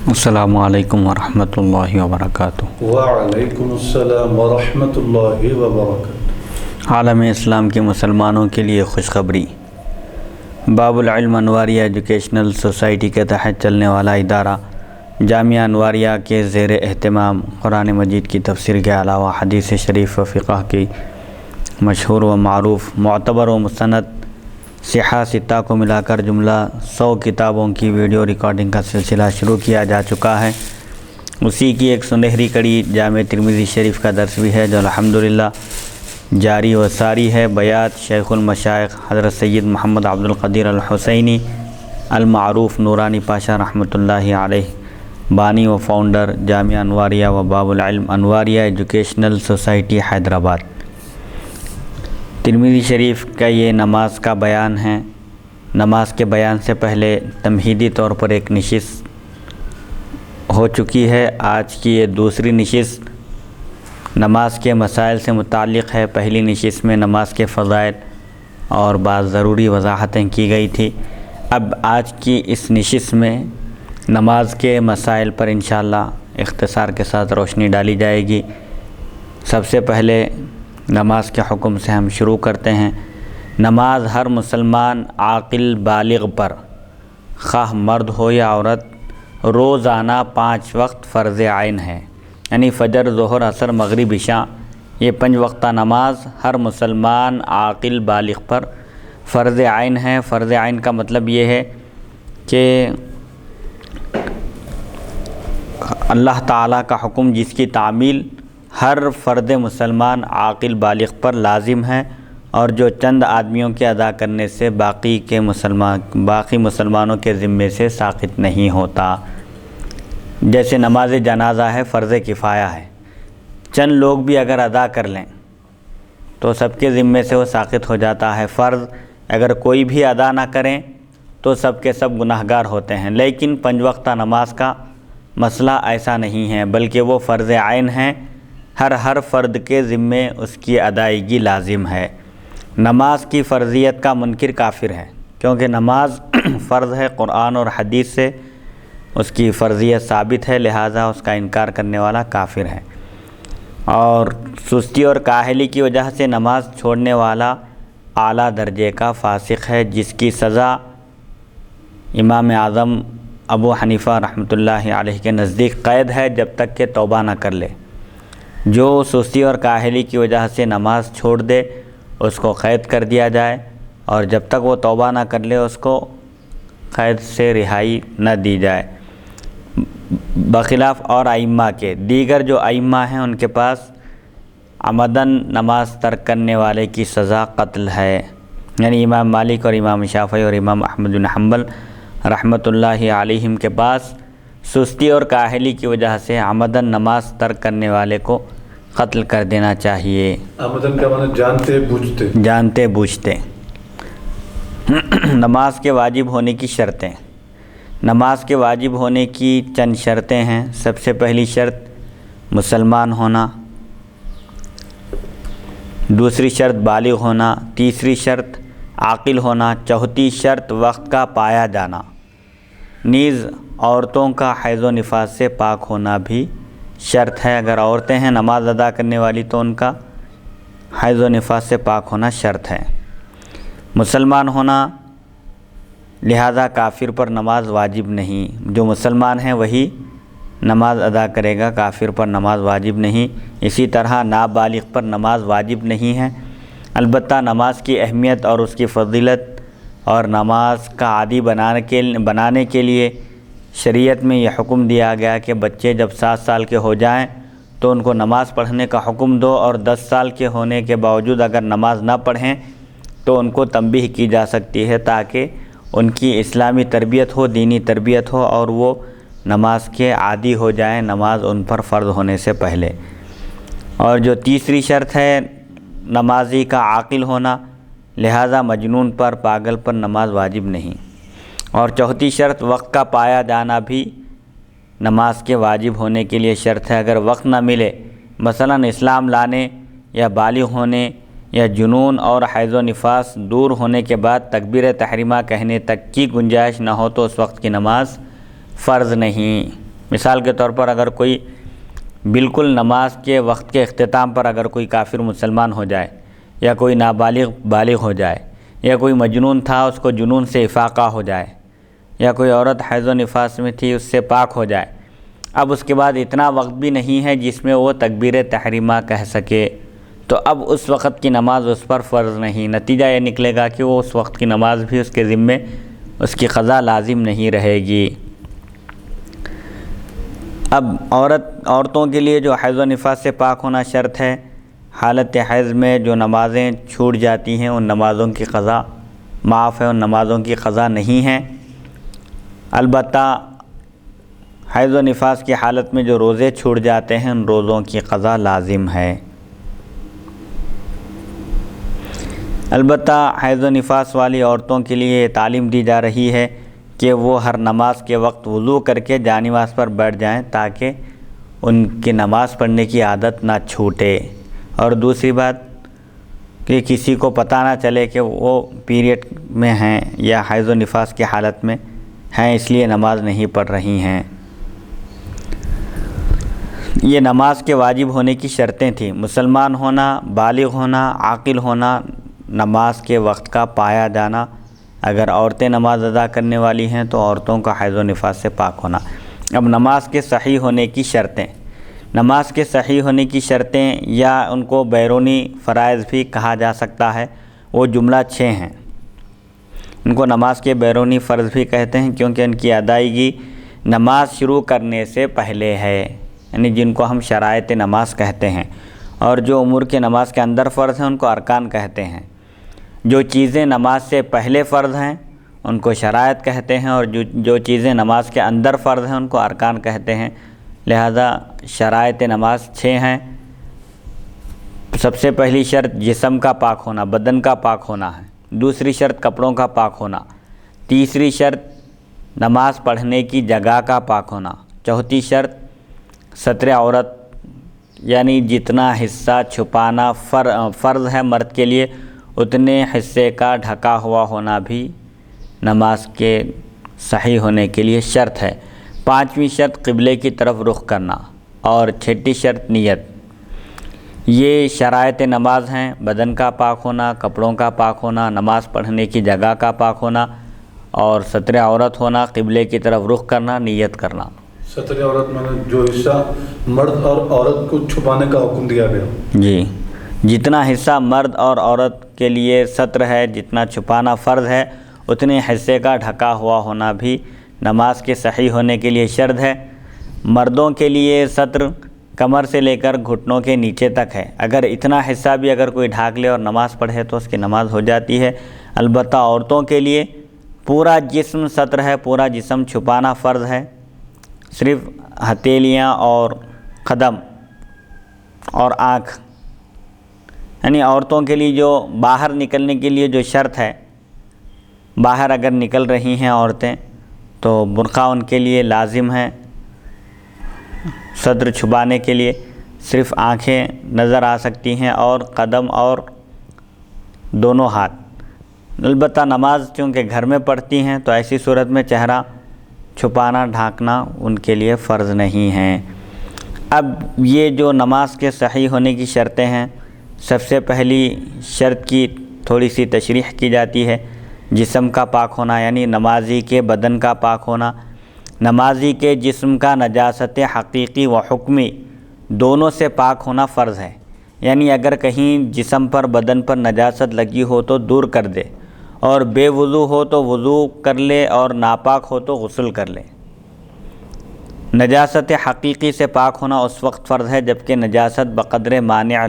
السلام علیکم ورحمۃ اللہ وبرکاتہ۔ وعلیکم السلام ورحمۃ اللہ وبرکاتہ۔ عالم اسلام کے مسلمانوں کے لیے خوشخبری۔ باب العلم انواریہ ایجوکیشنل سوسائٹی کے تحت چلنے والا ادارہ جامعہ انواریہ کے زیر اہتمام قرآن مجید کی تفسیر کے علاوہ حدیث شریف و فقہ کی مشہور و معروف معتبر و مستند صحہ ستہ کو ملا کر جملہ 100 کتابوں کی ویڈیو ریکارڈنگ کا سلسلہ شروع کیا جا چکا ہے۔ اسی کی ایک سنہری کڑی جامع ترمذی شریف کا درس بھی ہے جو الحمدللہ جاری و ساری ہے۔ بیات شیخ المشائخ حضرت سید محمد عبد القدیر الحسینی المعروف نورانی پاشا رحمۃ اللہ علیہ، بانی و فاؤنڈر جامعہ انواریہ و باب العلم انواریہ ایجوکیشنل سوسائٹی حیدرآباد۔ ترمذی شریف کا یہ نماز کا بیان ہے۔ نماز کے بیان سے پہلے تمہیدی طور پر ایک نشست ہو چکی ہے۔ آج کی یہ دوسری نشست نماز کے مسائل سے متعلق ہے۔ پہلی نشست میں نماز کے فضائل اور بعض ضروری وضاحتیں کی گئی تھی۔ اب آج کی اس نشست میں نماز کے مسائل پر انشاءاللہ اختصار کے ساتھ روشنی ڈالی جائے گی۔ سب سے پہلے نماز کے حکم سے ہم شروع کرتے ہیں۔ نماز ہر مسلمان عاقل بالغ پر، خواہ مرد ہو یا عورت، روزانہ 5 وقت فرض عین ہے، یعنی فجر، ظہر، عصر، مغرب، عشاء، یہ 5 وقتہ نماز ہر مسلمان عاقل بالغ پر فرض عین ہے۔ فرض عین کا مطلب یہ ہے کہ اللہ تعالیٰ کا حکم جس کی تعمیل ہر فرد مسلمان عاقل بالغ پر لازم ہے اور جو چند آدمیوں کے ادا کرنے سے باقی مسلمانوں کے ذمے سے ساقط نہیں ہوتا۔ جیسے نماز جنازہ ہے، فرض کفایہ ہے، چند لوگ بھی اگر ادا کر لیں تو سب کے ذمے سے وہ ساقط ہو جاتا ہے۔ فرض اگر کوئی بھی ادا نہ کریں تو سب کے سب گناہگار ہوتے ہیں، لیکن 5 وقتہ نماز کا مسئلہ ایسا نہیں ہے، بلکہ وہ فرض عین ہیں، ہر فرد کے ذمے اس کی ادائیگی لازم ہے۔ نماز کی فرضیت کا منکر کافر ہے، کیونکہ نماز فرض ہے، قرآن اور حدیث سے اس کی فرضیت ثابت ہے، لہٰذا اس کا انکار کرنے والا کافر ہے۔ اور سستی اور کاہلی کی وجہ سے نماز چھوڑنے والا اعلیٰ درجے کا فاسق ہے، جس کی سزا امام اعظم ابو حنیفہ رحمۃ اللہ علیہ کے نزدیک قید ہے جب تک کہ توبہ نہ کر لے۔ جو سستی اور کاہلی کی وجہ سے نماز چھوڑ دے اس کو قید کر دیا جائے، اور جب تک وہ توبہ نہ کر لے اس کو قید سے رہائی نہ دی جائے، بخلاف اور ائمہ کے۔ دیگر جو ائمہ ہیں ان کے پاس عمدن نماز ترک کرنے والے کی سزا قتل ہے، یعنی امام مالک اور امام شافعی اور امام احمد بن حنبل رحمۃ اللہ علیہم کے پاس سستی اور کاہلی کی وجہ سے عمدن نماز ترک کرنے والے کو قتل کر دینا چاہیے۔ عمدن کا معنی جانتے بوجھتے۔ نماز کے واجب ہونے کی شرطیں۔ نماز کے واجب ہونے کی چند شرطیں ہیں۔ سب سے پہلی شرط مسلمان ہونا، دوسری شرط بالغ ہونا، تیسری شرط عاقل ہونا، چوتھی شرط وقت کا پایا جانا، نیز عورتوں کا حیض و نفاس سے پاک ہونا بھی شرط ہے۔ اگر عورتیں ہیں نماز ادا کرنے والی تو ان کا حیض و نفاس سے پاک ہونا شرط ہے۔ مسلمان ہونا، لہذا کافر پر نماز واجب نہیں، جو مسلمان ہیں وہی نماز ادا کرے گا، کافر پر نماز واجب نہیں۔ اسی طرح نابالغ پر نماز واجب نہیں ہے۔ البتہ نماز کی اہمیت اور اس کی فضیلت اور نماز کا عادی بنانے کے لیے شریعت میں یہ حکم دیا گیا کہ بچے جب 7 سال کے ہو جائیں تو ان کو نماز پڑھنے کا حکم دو، اور 10 سال کے ہونے کے باوجود اگر نماز نہ پڑھیں تو ان کو تنبیہ کی جا سکتی ہے تاکہ ان کی اسلامی تربیت ہو، دینی تربیت ہو، اور وہ نماز کے عادی ہو جائیں نماز ان پر فرض ہونے سے پہلے۔ اور جو تیسری شرط ہے نمازی کا عاقل ہونا، لہذا مجنون پر، پاگل پر نماز واجب نہیں۔ اور چوتھی شرط وقت کا پایا جانا بھی نماز کے واجب ہونے کے لیے شرط ہے۔ اگر وقت نہ ملے، مثلاً اسلام لانے یا بالغ ہونے یا جنون اور حیض و نفاس دور ہونے کے بعد تکبیر تحریمہ کہنے تک کی گنجائش نہ ہو تو اس وقت کی نماز فرض نہیں۔ مثال کے طور پر اگر کوئی بالکل نماز کے وقت کے اختتام پر اگر کوئی کافر مسلمان ہو جائے، یا کوئی نابالغ بالغ ہو جائے، یا کوئی مجنون تھا اس کو جنون سے افاقہ ہو جائے، یا کوئی عورت حیض و نفاس میں تھی اس سے پاک ہو جائے، اب اس کے بعد اتنا وقت بھی نہیں ہے جس میں وہ تکبیر تحریمہ کہہ سکے، تو اب اس وقت کی نماز اس پر فرض نہیں۔ نتیجہ یہ نکلے گا کہ وہ اس وقت کی نماز بھی اس کے ذمے اس کی قضا لازم نہیں رہے گی۔ اب عورتوں کے لیے جو حیض و نفاس سے پاک ہونا شرط ہے، حالت حیض میں جو نمازیں چھوٹ جاتی ہیں ان نمازوں کی قضا معاف ہے، ان نمازوں کی قضا نہیں ہے۔ البتہ حیض و نفاس کی حالت میں جو روزے چھوٹ جاتے ہیں ان روزوں کی قضا لازم ہے۔ البتہ حیض و نفاس والی عورتوں کے لیے یہ تعلیم دی جا رہی ہے کہ وہ ہر نماز کے وقت وضو کر کے جانماز پر بیٹھ جائیں تاکہ ان کی نماز پڑھنے کی عادت نہ چھوٹے، اور دوسری بات کہ کسی کو پتہ نہ چلے کہ وہ پیریڈ میں ہیں یا حیض و نفاس کی حالت میں ہیں اس لیے نماز نہیں پڑھ رہی ہیں۔ یہ نماز کے واجب ہونے کی شرطیں تھیں: مسلمان ہونا، بالغ ہونا، عاقل ہونا، نماز کے وقت کا پایا جانا۔ اگر عورتیں نماز ادا کرنے والی ہیں تو عورتوں کا حیض و نفاس سے پاک ہونا۔ اب نماز کے صحیح ہونے کی شرطیں، نماز کے صحیح ہونے کی شرطیں یا ان کو بیرونی فرائض بھی کہا جا سکتا ہے، وہ جملہ 6 ہیں۔ ان کو نماز کے بیرونی فرض بھی کہتے ہیں کیونکہ ان کی ادائیگی نماز شروع کرنے سے پہلے ہے، یعنی جن کو ہم شرائط نماز کہتے ہیں، اور جو امور کے نماز کے اندر فرض ہیں ان کو ارکان کہتے ہیں۔ جو چیزیں نماز سے پہلے فرض ہیں ان کو شرائط کہتے ہیں، اور جو چیزیں نماز کے اندر فرض ہیں ان کو ارکان کہتے ہیں۔ لہذا شرائط نماز 6 ہیں۔ سب سے پہلی شرط جسم کا پاک ہونا، بدن کا پاک ہونا ہے۔ دوسری شرط کپڑوں کا پاک ہونا۔ تیسری شرط نماز پڑھنے کی جگہ کا پاک ہونا۔ چوتھی شرط ستر عورت، یعنی جتنا حصہ چھپانا فرض ہے مرد کے لیے اتنے حصے کا ڈھکا ہوا ہونا بھی نماز کے صحیح ہونے کے لیے شرط ہے۔ پانچویں شرط قبلے کی طرف رخ کرنا، اور چھٹی شرط نیت۔ یہ شرائط نماز ہیں: بدن کا پاک ہونا، کپڑوں کا پاک ہونا، نماز پڑھنے کی جگہ کا پاک ہونا، اور ستر عورت ہونا، قبلے کی طرف رخ کرنا، نیت کرنا۔ ستر عورت میں جو حصہ مرد اور عورت کو چھپانے کا حکم دیا گیا، جی، جتنا حصہ مرد اور عورت کے لیے ستر ہے، جتنا چھپانا فرض ہے، اتنے حصے کا ڈھکا ہوا ہونا بھی نماز کے صحیح ہونے کے لیے شرط ہے۔ مردوں کے لیے ستر کمر سے لے کر گھٹنوں کے نیچے تک ہے۔ اگر اتنا حصہ بھی اگر کوئی ڈھانک لے اور نماز پڑھے تو اس کی نماز ہو جاتی ہے۔ البتہ عورتوں کے لیے پورا جسم ستر ہے، پورا جسم چھپانا فرض ہے، صرف ہتھیلیاں اور قدم اور آنکھ، یعنی عورتوں کے لیے جو باہر نکلنے کے لیے جو شرط ہے، باہر اگر نکل رہی ہیں عورتیں تو برقع ان کے لیے لازم ہے۔ صدر چھپانے کے لیے صرف آنکھیں نظر آ سکتی ہیں اور قدم اور دونوں ہاتھ۔ البتہ نماز چونکہ گھر میں پڑھتی ہیں تو ایسی صورت میں چہرہ چھپانا ڈھانکنا ان کے لیے فرض نہیں ہے۔ اب یہ جو نماز کے صحیح ہونے کی شرطیں ہیں، سب سے پہلی شرط کی تھوڑی سی تشریح کی جاتی ہے: جسم کا پاک ہونا، یعنی نمازی کے بدن کا پاک ہونا۔ نمازی کے جسم کا نجاست حقیقی و حکمی دونوں سے پاک ہونا فرض ہے، یعنی اگر کہیں جسم پر بدن پر نجاست لگی ہو تو دور کر دے، اور بے وضو ہو تو وضو کر لے، اور ناپاک ہو تو غسل کر لے۔ نجاست حقیقی سے پاک ہونا اس وقت فرض ہے جبکہ نجاست بقدر مانع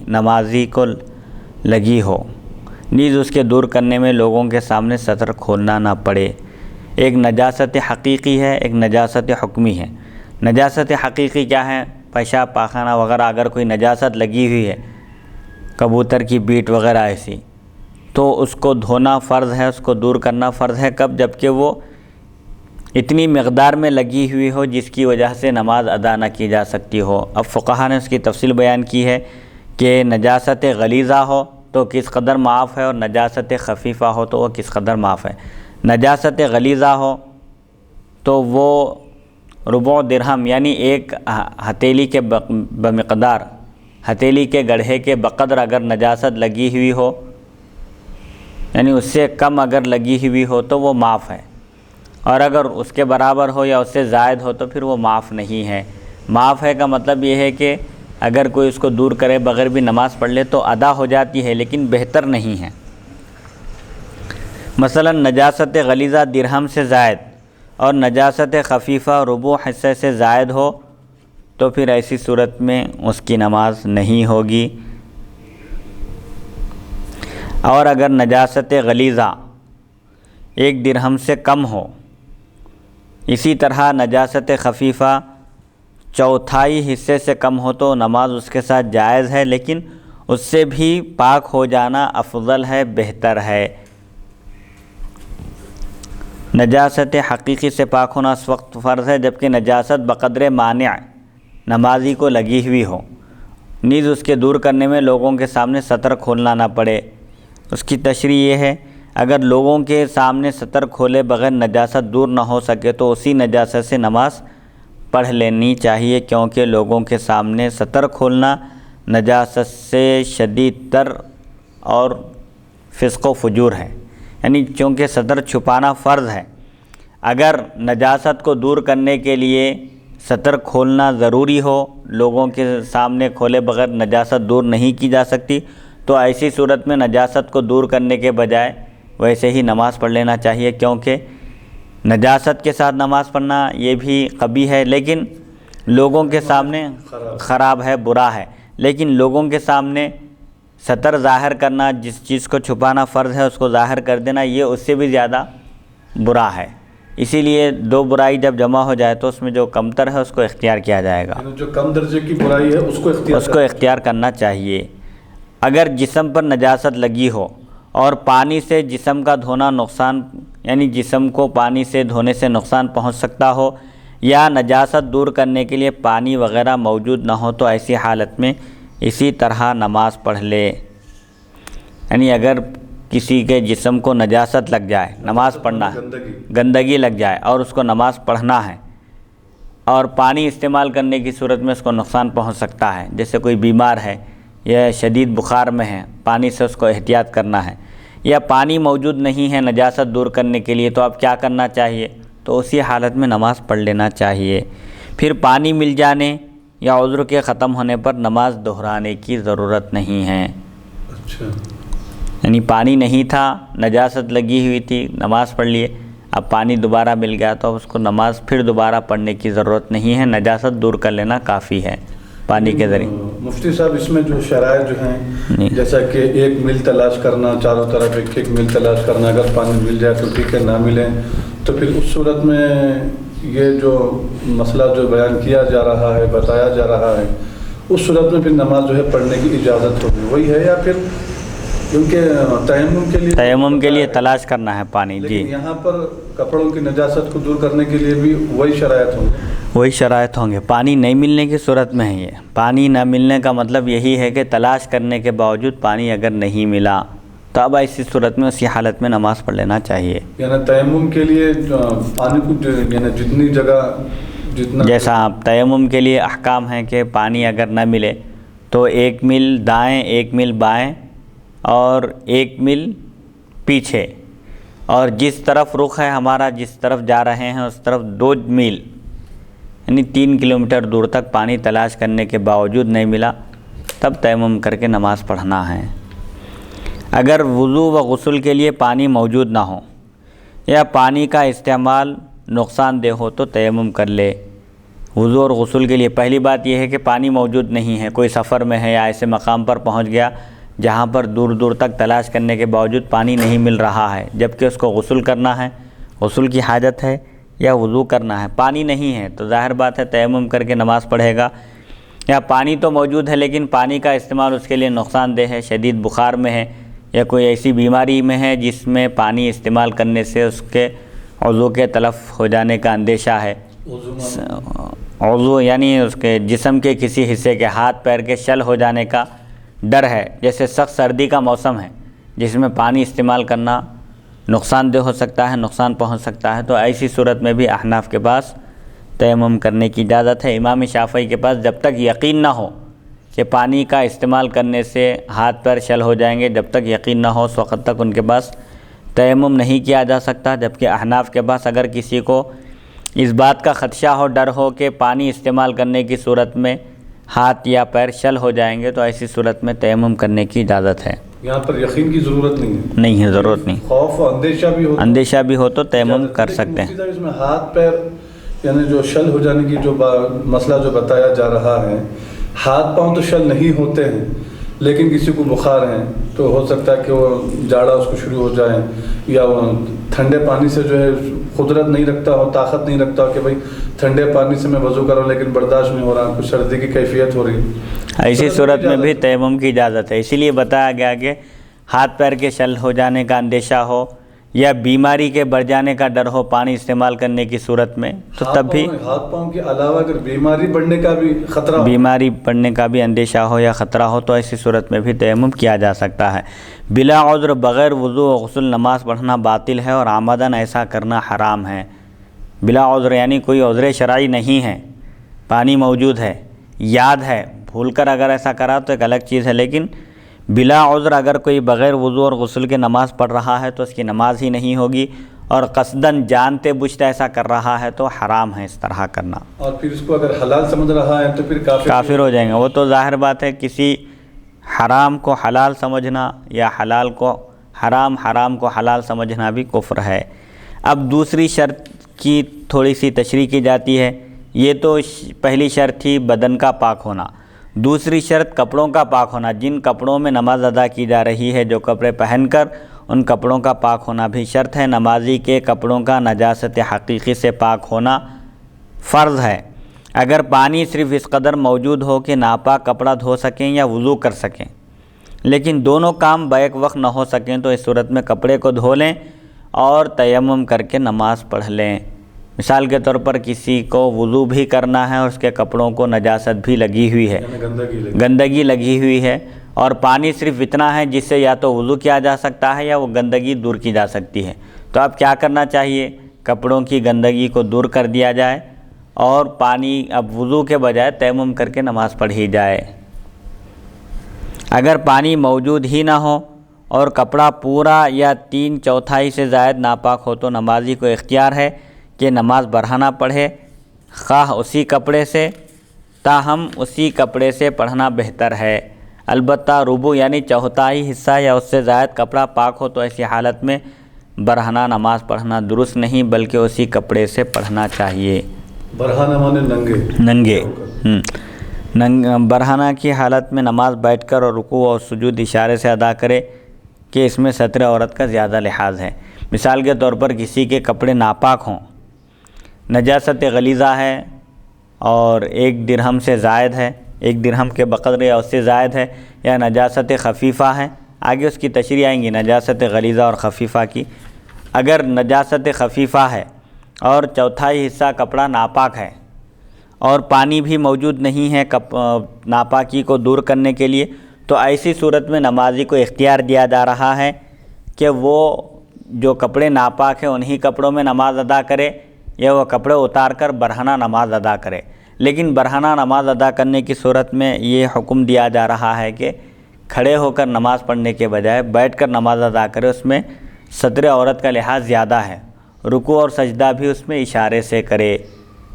نمازی کو لگی ہو، نیز اس کے دور کرنے میں لوگوں کے سامنے ستر کھولنا نہ پڑے۔ ایک نجاست حقیقی ہے، ایک نجاست حکمی ہے۔ نجاست حقیقی کیا ہے؟ پیشاب پاخانہ وغیرہ اگر کوئی نجاست لگی ہوئی ہے، کبوتر کی بیٹ وغیرہ ایسی، تو اس کو دھونا فرض ہے، اس کو دور کرنا فرض ہے۔ کب؟ جبکہ وہ اتنی مقدار میں لگی ہوئی ہو جس کی وجہ سے نماز ادا نہ کی جا سکتی ہو۔ اب فقہا نے اس کی تفصیل بیان کی ہے کہ نجاست غلیظہ ہو تو کس قدر معاف ہے، اور نجاست خفیفہ ہو تو وہ کس قدر معاف ہے۔ نجاست غلیظہ ہو تو وہ ربع درہم یعنی ایک ہتھیلی کے بمقدار، ہتھیلی کے گڑھے کے بقدر اگر نجاست لگی ہوئی ہو، یعنی اس سے کم اگر لگی ہوئی ہو تو وہ معاف ہے، اور اگر اس کے برابر ہو یا اس سے زائد ہو تو پھر وہ معاف نہیں ہے۔ معاف ہے کا مطلب یہ ہے کہ اگر کوئی اس کو دور کرے بغیر بھی نماز پڑھ لے تو ادا ہو جاتی ہے، لیکن بہتر نہیں ہے۔ مثلا نجاست غلیظہ درہم سے زائد اور نجاست خفیفہ ربع حصے سے زائد ہو تو پھر ایسی صورت میں اس کی نماز نہیں ہوگی۔ اور اگر نجاست غلیظہ 1 درہم سے کم ہو، اسی طرح نجاست خفیفہ 1/4 حصے سے کم ہو تو نماز اس کے ساتھ جائز ہے، لیکن اس سے بھی پاک ہو جانا افضل ہے، بہتر ہے۔ نجاست حقیقی سے پاک ہونا اس وقت فرض ہے جبکہ نجاست بقدر مانع نمازی کو لگی ہوئی ہو، نیز اس کے دور کرنے میں لوگوں کے سامنے ستر کھولنا نہ پڑے۔ اس کی تشریح یہ ہے، اگر لوگوں کے سامنے ستر کھولے بغیر نجاست دور نہ ہو سکے تو اسی نجاست سے نماز پڑھ لینی چاہیے، کیونکہ لوگوں کے سامنے ستر کھولنا نجاست سے شدید تر اور فسق و فجور ہے، یعنی چونکہ ستر چھپانا فرض ہے، اگر نجاست کو دور کرنے کے لیے ستر کھولنا ضروری ہو، لوگوں کے سامنے کھولے بغیر نجاست دور نہیں کی جا سکتی، تو ایسی صورت میں نجاست کو دور کرنے کے بجائے ویسے ہی نماز پڑھ لینا چاہیے، کیونکہ نجاست کے ساتھ نماز پڑھنا یہ بھی قبیح ہے، لیکن لوگوں کے سامنے خراب ہے، برا ہے، لیکن لوگوں کے سامنے ستر ظاہر کرنا، جس چیز کو چھپانا فرض ہے اس کو ظاہر کر دینا، یہ اس سے بھی زیادہ برا ہے۔ اسی لیے 2 برائی جب جمع ہو جائے تو اس میں جو کمتر ہے اس کو اختیار کیا جائے گا، جو کم درجے کی برائی ہے اس کو اختیار کرنا چاہیے۔ اگر جسم پر نجاست لگی ہو اور پانی سے جسم کا دھونا نقصان، یعنی جسم کو پانی سے دھونے سے نقصان پہنچ سکتا ہو، یا نجاست دور کرنے کے لیے پانی وغیرہ موجود نہ ہو تو ایسی حالت میں اسی طرح نماز پڑھ لے۔ یعنی اگر کسی کے جسم کو نجاست لگ جائے، نماز پڑھنا ہے، گندگی لگ جائے اور اس کو نماز پڑھنا ہے، اور پانی استعمال کرنے کی صورت میں اس کو نقصان پہنچ سکتا ہے، جیسے کوئی بیمار ہے یا شدید بخار میں ہے، پانی سے اس کو احتیاط کرنا ہے، یا پانی موجود نہیں ہے نجاست دور کرنے کے لیے، تو اب کیا کرنا چاہیے؟ تو اسی حالت میں نماز پڑھ لینا چاہیے۔ پھر پانی مل جانے یا عذر کے ختم ہونے پر نماز دہرانے کی ضرورت نہیں ہے۔ اچھا، یعنی پانی نہیں تھا، نجاست لگی ہوئی تھی، نماز پڑھ لیے، اب پانی دوبارہ مل گیا تو اب اس کو نماز پھر دوبارہ پڑھنے کی ضرورت نہیں ہے، نجاست دور کر لینا کافی ہے پانی کے ذریعے۔ مفتی صاحب، اس میں جو شرائط جو ہیں، جیسا کہ 1 میل تلاش کرنا، چاروں طرف 1 میل تلاش کرنا، اگر پانی مل جائے تو ٹھیک ہے، نہ ملے تو پھر اس صورت میں یہ جو مسئلہ جو بیان کیا جا رہا ہے، بتایا جا رہا ہے، اس صورت میں پھر نماز جو ہے پڑھنے کی اجازت ہوگی، وہی ہے؟ یا پھر کیونکہ تیمم کے لیے تلاش کرنا ہے پانی، جی، یہاں پر کپڑوں کی نجاست کو دور کرنے کے لیے بھی وہی شرائط ہوں گے؟ وہی شرائط ہوں گے، پانی نہیں ملنے کی صورت میں ہے یہ۔ پانی نہ ملنے کا مطلب یہی ہے کہ تلاش کرنے کے باوجود پانی اگر نہیں ملا تو اب ایسی صورت میں اسی حالت میں نماز پڑھ لینا چاہیے۔ یعنی تیمم کے لیے پانی کو یعنی جتنی جگہ جتنا، جیسا تیمم کے لیے احکام ہیں کہ پانی اگر نہ ملے تو 1 میل دائیں، 1 میل بائیں اور 1 میل پیچھے، اور جس طرف رخ ہے ہمارا، جس طرف جا رہے ہیں اس طرف 2 میل یعنی 3 کلومیٹر دور تک پانی تلاش کرنے کے باوجود نہیں ملا تب تیمم کر کے نماز پڑھنا ہے۔ اگر وضو و غسل کے لیے پانی موجود نہ ہو یا پانی کا استعمال نقصان دہ ہو تو تیمم کر لے۔ وضو اور غسل کے لیے پہلی بات یہ ہے کہ پانی موجود نہیں ہے، کوئی سفر میں ہے یا ایسے مقام پر پہنچ گیا جہاں پر دور دور تک تلاش کرنے کے باوجود پانی نہیں مل رہا ہے، جبکہ اس کو غسل کرنا ہے، غسل کی حاجت ہے یا وضو کرنا ہے، پانی نہیں ہے تو ظاہر بات ہے تیمم کر کے نماز پڑھے گا۔ یا پانی تو موجود ہے لیکن پانی کا استعمال اس کے لیے نقصان دہ ہے، شدید بخار میں ہے یا کوئی ایسی بیماری میں ہے جس میں پانی استعمال کرنے سے اس کے عضو کے تلف ہو جانے کا اندیشہ ہے، عضو یعنی اس کے جسم کے کسی حصے کے ہاتھ پیر کے شل ہو جانے کا ڈر ہے، جیسے سخت سردی کا موسم ہے جس میں پانی استعمال کرنا نقصان دہ ہو سکتا ہے، نقصان پہنچ سکتا ہے، تو ایسی صورت میں بھی احناف کے پاس تیمم کرنے کی اجازت ہے۔ امام شافعی کے پاس جب تک یقین نہ ہو کہ پانی کا استعمال کرنے سے ہاتھ پیر شل ہو جائیں گے، جب تک یقین نہ ہو اس وقت تک ان کے پاس تیمم نہیں کیا جا سکتا، جبکہ احناف کے پاس اگر کسی کو اس بات کا خدشہ ہو، ڈر ہو کہ پانی استعمال کرنے کی صورت میں ہاتھ یا پیر شل ہو جائیں گے تو ایسی صورت میں تیمم کرنے کی اجازت ہے۔ یہاں پر یقین کی ضرورت نہیں ہے، نہیں ہے، ضرورت نہیں، خوف و اندیشہ بھی ہو تو تیمم کر سکتے ہیں۔ اس میں ہاتھ پیر یعنی جو شل ہو جانے کی جو مسئلہ جو بتایا جا رہا ہے، ہاتھ پاؤں تو شل نہیں ہوتے ہیں، لیکن کسی کو بخار ہے تو ہو سکتا ہے کہ وہ جاڑا اس کو شروع ہو جائے، یا وہ ٹھنڈے پانی سے جو ہے قدرت نہیں رکھتا ہو، طاقت نہیں رکھتا ہو کہ بھائی ٹھنڈے پانی سے میں وضو کر رہا ہوں لیکن برداشت نہیں ہو رہا، کچھ سردی کی کیفیت ہو رہی ہے، ایسی صورت میں بھی تیمم کی اجازت ہے۔ اسی لیے بتایا گیا کہ ہاتھ پیر کے شل ہو جانے کا اندیشہ ہو یا بیماری کے بڑھ جانے کا ڈر ہو پانی استعمال کرنے کی صورت میں، تو تب بھی ہاتھ پاؤں کے علاوہ اگر بیماری بڑھنے کا بھی خطرہ ہو، بیماری پڑنے کا بھی اندیشہ ہو یا خطرہ ہو تو ایسی صورت میں بھی تیمم کیا جا سکتا ہے۔ بلا عذر بغیر وضو و غسل نماز پڑھنا باطل ہے اور عمدن ایسا کرنا حرام ہے۔ بلا عذر یعنی کوئی عذر شرعی نہیں ہے، پانی موجود ہے، یاد ہے، بھول کر اگر ایسا کرا تو ایک الگ چیز ہے، لیکن بلا عذر اگر کوئی بغیر وضو اور غسل کے نماز پڑھ رہا ہے تو اس کی نماز ہی نہیں ہوگی، اور قصداً جانتے بوجھتے ایسا کر رہا ہے تو حرام ہے اس طرح کرنا۔ اور پھر اس کو اگر حلال سمجھ رہا ہے تو پھر کافر ہو جائیں گے۔ وہ تو ظاہر بات ہے، کسی حرام کو حلال سمجھنا یا حلال کو حرام، حرام کو حلال سمجھنا بھی کفر ہے۔ اب دوسری شرط کی تھوڑی سی تشریح کی جاتی ہے۔ یہ تو پہلی شرط تھی بدن کا پاک ہونا، دوسری شرط کپڑوں کا پاک ہونا۔ جن کپڑوں میں نماز ادا کی جا رہی ہے، جو کپڑے پہن کر، ان کپڑوں کا پاک ہونا بھی شرط ہے۔ نمازی کے کپڑوں کا نجاست حقیقی سے پاک ہونا فرض ہے۔ اگر پانی صرف اس قدر موجود ہو کہ ناپاک کپڑا دھو سکیں یا وضو کر سکیں، لیکن دونوں کام بیک وقت نہ ہو سکیں تو اس صورت میں کپڑے کو دھو لیں اور تیمم کر کے نماز پڑھ لیں۔ مثال کے طور پر کسی کو وضو بھی کرنا ہے اور اس کے کپڑوں کو نجاست بھی لگی ہوئی ہے، گندگی لگی ہوئی ہے، اور پانی صرف اتنا ہے جس سے یا تو وضو کیا جا سکتا ہے یا وہ گندگی دور کی جا سکتی ہے، تو اب کیا کرنا چاہیے؟ کپڑوں کی گندگی کو دور کر دیا جائے اور پانی اب وضو کے بجائے تیمم کر کے نماز پڑھی جائے۔ اگر پانی موجود ہی نہ ہو اور کپڑا پورا یا 3/4 سے زائد ناپاک ہو تو نمازی کو اختیار ہے کہ نماز برہنہ پڑھے، خواہ اسی کپڑے سے، تاہم اسی کپڑے سے پڑھنا بہتر ہے۔ البتہ ربع یعنی 1/4 حصہ یا اس سے زائد کپڑا پاک ہو تو ایسی حالت میں برہنہ نماز پڑھنا درست نہیں، بلکہ اسی کپڑے سے پڑھنا چاہیے۔ برہنہ مانے ننگے برہنہ کی حالت میں نماز بیٹھ کر اور رکوع اور سجود اشارے سے ادا کرے کہ اس میں ستر عورت کا زیادہ لحاظ ہے۔ مثال کے طور پر کسی کے کپڑے ناپاک ہوں، نجاست غلیظہ ہے اور 1 درہم سے زائد ہے، 1 درہم کے بقدر یا اس سے زائد ہے، یا نجاست خفیفہ ہے، آگے اس کی تشریح آئیں گی نجاست غلیظہ اور خفیفہ کی۔ اگر نجاست خفیفہ ہے اور 1/4 حصہ کپڑا ناپاک ہے اور پانی بھی موجود نہیں ہے ناپاکی کو دور کرنے کے لیے، تو ایسی صورت میں نمازی کو اختیار دیا جا رہا ہے کہ وہ جو کپڑے ناپاک ہیں انہی کپڑوں میں نماز ادا کرے یا وہ کپڑے اتار کر برہنہ نماز ادا کرے۔ لیکن برہنہ نماز ادا کرنے کی صورت میں یہ حکم دیا جا رہا ہے کہ کھڑے ہو کر نماز پڑھنے کے بجائے بیٹھ کر نماز ادا کرے، اس میں ستر عورت کا لحاظ زیادہ ہے۔ رکوع اور سجدہ بھی اس میں اشارے سے کرے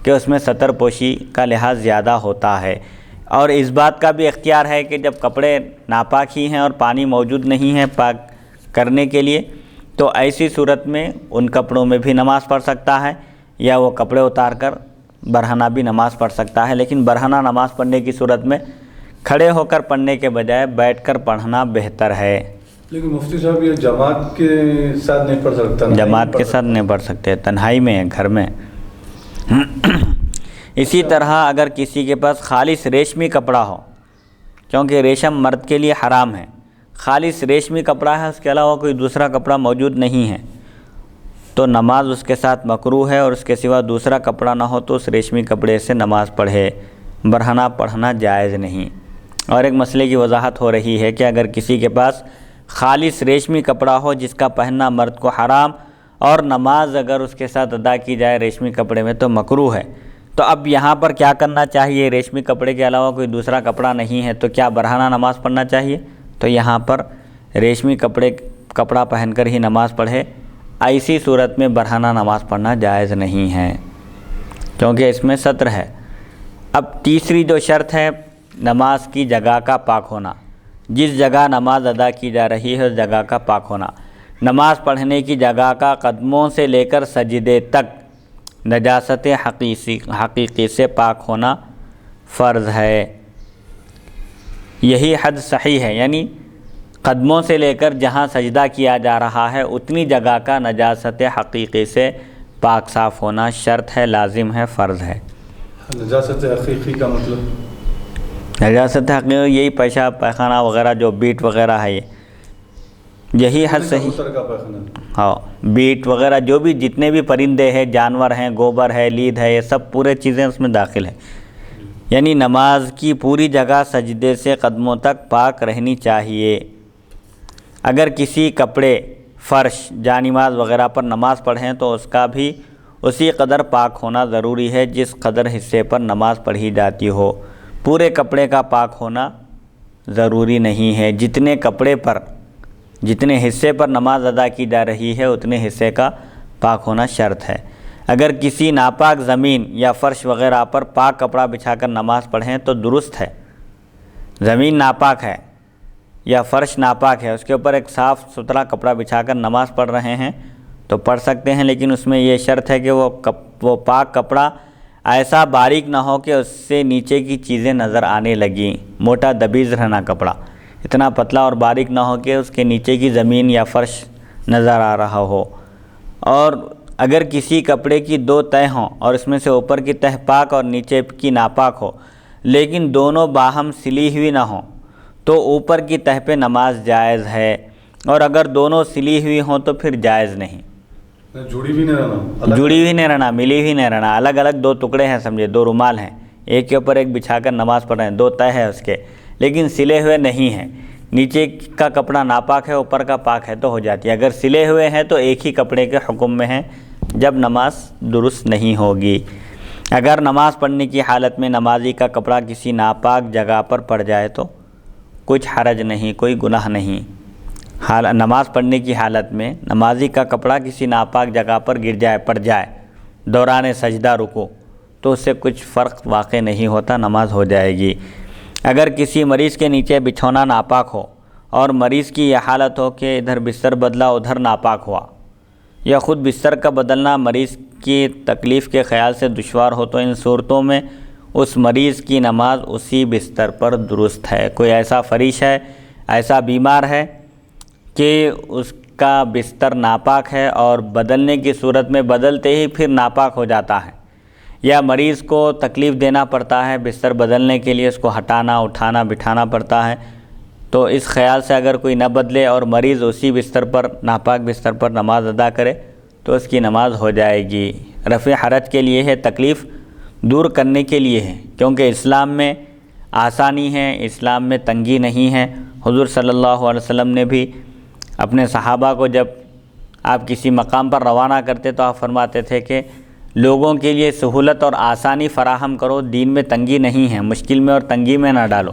کہ اس میں ستر پوشی کا لحاظ زیادہ ہوتا ہے۔ اور اس بات کا بھی اختیار ہے کہ جب کپڑے ناپاک ہی ہیں اور پانی موجود نہیں ہے پاک کرنے کے لیے، تو ایسی صورت میں ان کپڑوں میں بھی نماز پڑھ سکتا ہے یا وہ کپڑے اتار کر برہنہ بھی نماز پڑھ سکتا ہے۔ لیکن برہنہ نماز پڑھنے کی صورت میں کھڑے ہو کر پڑھنے کے بجائے بیٹھ کر پڑھنا بہتر ہے۔ لیکن مفتی صاحب یہ جماعت کے ساتھ نہیں پڑھ سکتا؟ جماعت کے ساتھ نہیں پڑھ سکتے، تنہائی میں گھر میں۔ اسی طرح اگر کسی کے پاس خالص ریشمی کپڑا ہو، کیونکہ ریشم مرد کے لیے حرام ہے، خالص ریشمی کپڑا ہے، اس کے علاوہ کوئی دوسرا کپڑا موجود نہیں ہے، تو نماز اس کے ساتھ مکروہ ہے، اور اس کے سوا دوسرا کپڑا نہ ہو تو اس ریشمی کپڑے سے نماز پڑھے، برہنہ پڑھنا جائز نہیں۔ اور ایک مسئلے کی وضاحت ہو رہی ہے کہ اگر کسی کے پاس خالص ریشمی کپڑا ہو جس کا پہننا مرد کو حرام، اور نماز اگر اس کے ساتھ ادا کی جائے ریشمی کپڑے میں تو مکروہ ہے، تو اب یہاں پر کیا کرنا چاہیے؟ ریشمی کپڑے کے علاوہ کوئی دوسرا کپڑا نہیں ہے تو کیا برہنہ نماز پڑھنا چاہیے؟ تو یہاں پر ریشمی کپڑا پہن کر ہی نماز پڑھے، ایسی صورت میں برہنہ نماز پڑھنا جائز نہیں ہے کیونکہ اس میں ستر ہے۔ اب تیسری جو شرط ہے نماز کی جگہ کا پاک ہونا، جس جگہ نماز ادا کی جا رہی ہے اس جگہ کا پاک ہونا۔ نماز پڑھنے کی جگہ کا قدموں سے لے کر سجدے تک نجاست حقیقی سے پاک ہونا فرض ہے۔ یہی حد صحیح ہے، یعنی قدموں سے لے کر جہاں سجدہ کیا جا رہا ہے اتنی جگہ کا نجاست حقیقی سے پاک صاف ہونا شرط ہے، لازم ہے، فرض ہے۔ نجاست حقیقی کا مطلب؟ نجاست حقیقی یہی پیشاب پیخانہ وغیرہ جو بیٹ وغیرہ ہے، یہی حد صحیح۔ ہاں، بیٹ وغیرہ جو بھی جتنے بھی پرندے ہیں، جانور ہیں، گوبر ہے، لید ہے، یہ سب پورے چیزیں اس میں داخل ہیں۔ یعنی نماز کی پوری جگہ سجدے سے قدموں تک پاک رہنی چاہیے۔ اگر کسی کپڑے، فرش، جانماز وغیرہ پر نماز پڑھیں تو اس کا بھی اسی قدر پاک ہونا ضروری ہے جس قدر حصے پر نماز پڑھی جاتی ہو۔ پورے کپڑے کا پاک ہونا ضروری نہیں ہے، جتنے حصے پر نماز ادا کی جا رہی ہے اتنے حصے کا پاک ہونا شرط ہے۔ اگر کسی ناپاک زمین یا فرش وغیرہ پر پاک کپڑا بچھا کر نماز پڑھیں تو درست ہے۔ زمین ناپاک ہے یا فرش ناپاک ہے، اس کے اوپر ایک صاف ستھرا کپڑا بچھا کر نماز پڑھ رہے ہیں تو پڑھ سکتے ہیں، لیکن اس میں یہ شرط ہے کہ وہ پاک کپڑا ایسا باریک نہ ہو کہ اس سے نیچے کی چیزیں نظر آنے لگیں، موٹا دبیز رہنا کپڑا، اتنا پتلا اور باریک نہ ہو کہ اس کے نیچے کی زمین یا فرش نظر آ رہا ہو۔ اور اگر کسی کپڑے کی دو تہہ ہوں اور اس میں سے اوپر کی تہہ پاک اور نیچے کی ناپاک ہو لیکن دونوں باہم سلی ہوئی نہ ہوں تو اوپر کی تہہ پہ نماز جائز ہے، اور اگر دونوں سلی ہوئی ہوں تو پھر جائز نہیں۔ جڑی بھی نہیں رہنا، ملی ہوئی نہیں رہنا، الگ الگ دو ٹکڑے ہیں، سمجھے دو رومال ہیں، ایک کے اوپر ایک بچھا کر نماز پڑھ رہے ہیں، دو تہہ ہے اس کے لیکن سلے ہوئے نہیں ہیں، نیچے کا کپڑا ناپاک ہے اوپر کا پاک ہے تو ہو جاتی ہے، اگر سلے ہوئے ہیں تو ایک ہی کپڑے کے حکم میں ہیں، جب نماز درست نہیں ہوگی۔ اگر نماز پڑھنے کی حالت میں نمازی کا کپڑا کسی ناپاک جگہ پر پڑ جائے تو کچھ حرج نہیں، کوئی گناہ نہیں۔ نماز پڑھنے کی حالت میں نمازی کا کپڑا کسی ناپاک جگہ پر پڑ جائے دوران سجدہ رکوع تو اس سے کچھ فرق واقع نہیں ہوتا، نماز ہو جائے گی۔ اگر کسی مریض کے نیچے بچھونا ناپاک ہو اور مریض کی یہ حالت ہو کہ ادھر بستر بدلا ادھر ناپاک ہوا، یا خود بستر کا بدلنا مریض کی تکلیف کے خیال سے دشوار ہو تو ان صورتوں میں اس مریض کی نماز اسی بستر پر درست ہے۔ کوئی ایسا فریش ہے، ایسا بیمار ہے کہ اس کا بستر ناپاک ہے اور بدلنے کی صورت میں بدلتے ہی پھر ناپاک ہو جاتا ہے، یا مریض کو تکلیف دینا پڑتا ہے بستر بدلنے کے لیے، اس کو ہٹانا اٹھانا بٹھانا پڑتا ہے، تو اس خیال سے اگر کوئی نہ بدلے اور مریض اسی بستر پر ناپاک بستر پر نماز ادا کرے تو اس کی نماز ہو جائے گی۔ رفع حرج کے لیے ہے، تکلیف دور کرنے کے لیے ہے، کیونکہ اسلام میں آسانی ہے، اسلام میں تنگی نہیں ہے۔ حضور صلی اللہ علیہ وسلم نے بھی اپنے صحابہ کو جب آپ کسی مقام پر روانہ کرتے تو آپ فرماتے تھے کہ لوگوں کے لیے سہولت اور آسانی فراہم کرو، دین میں تنگی نہیں ہے، مشکل میں اور تنگی میں نہ ڈالو،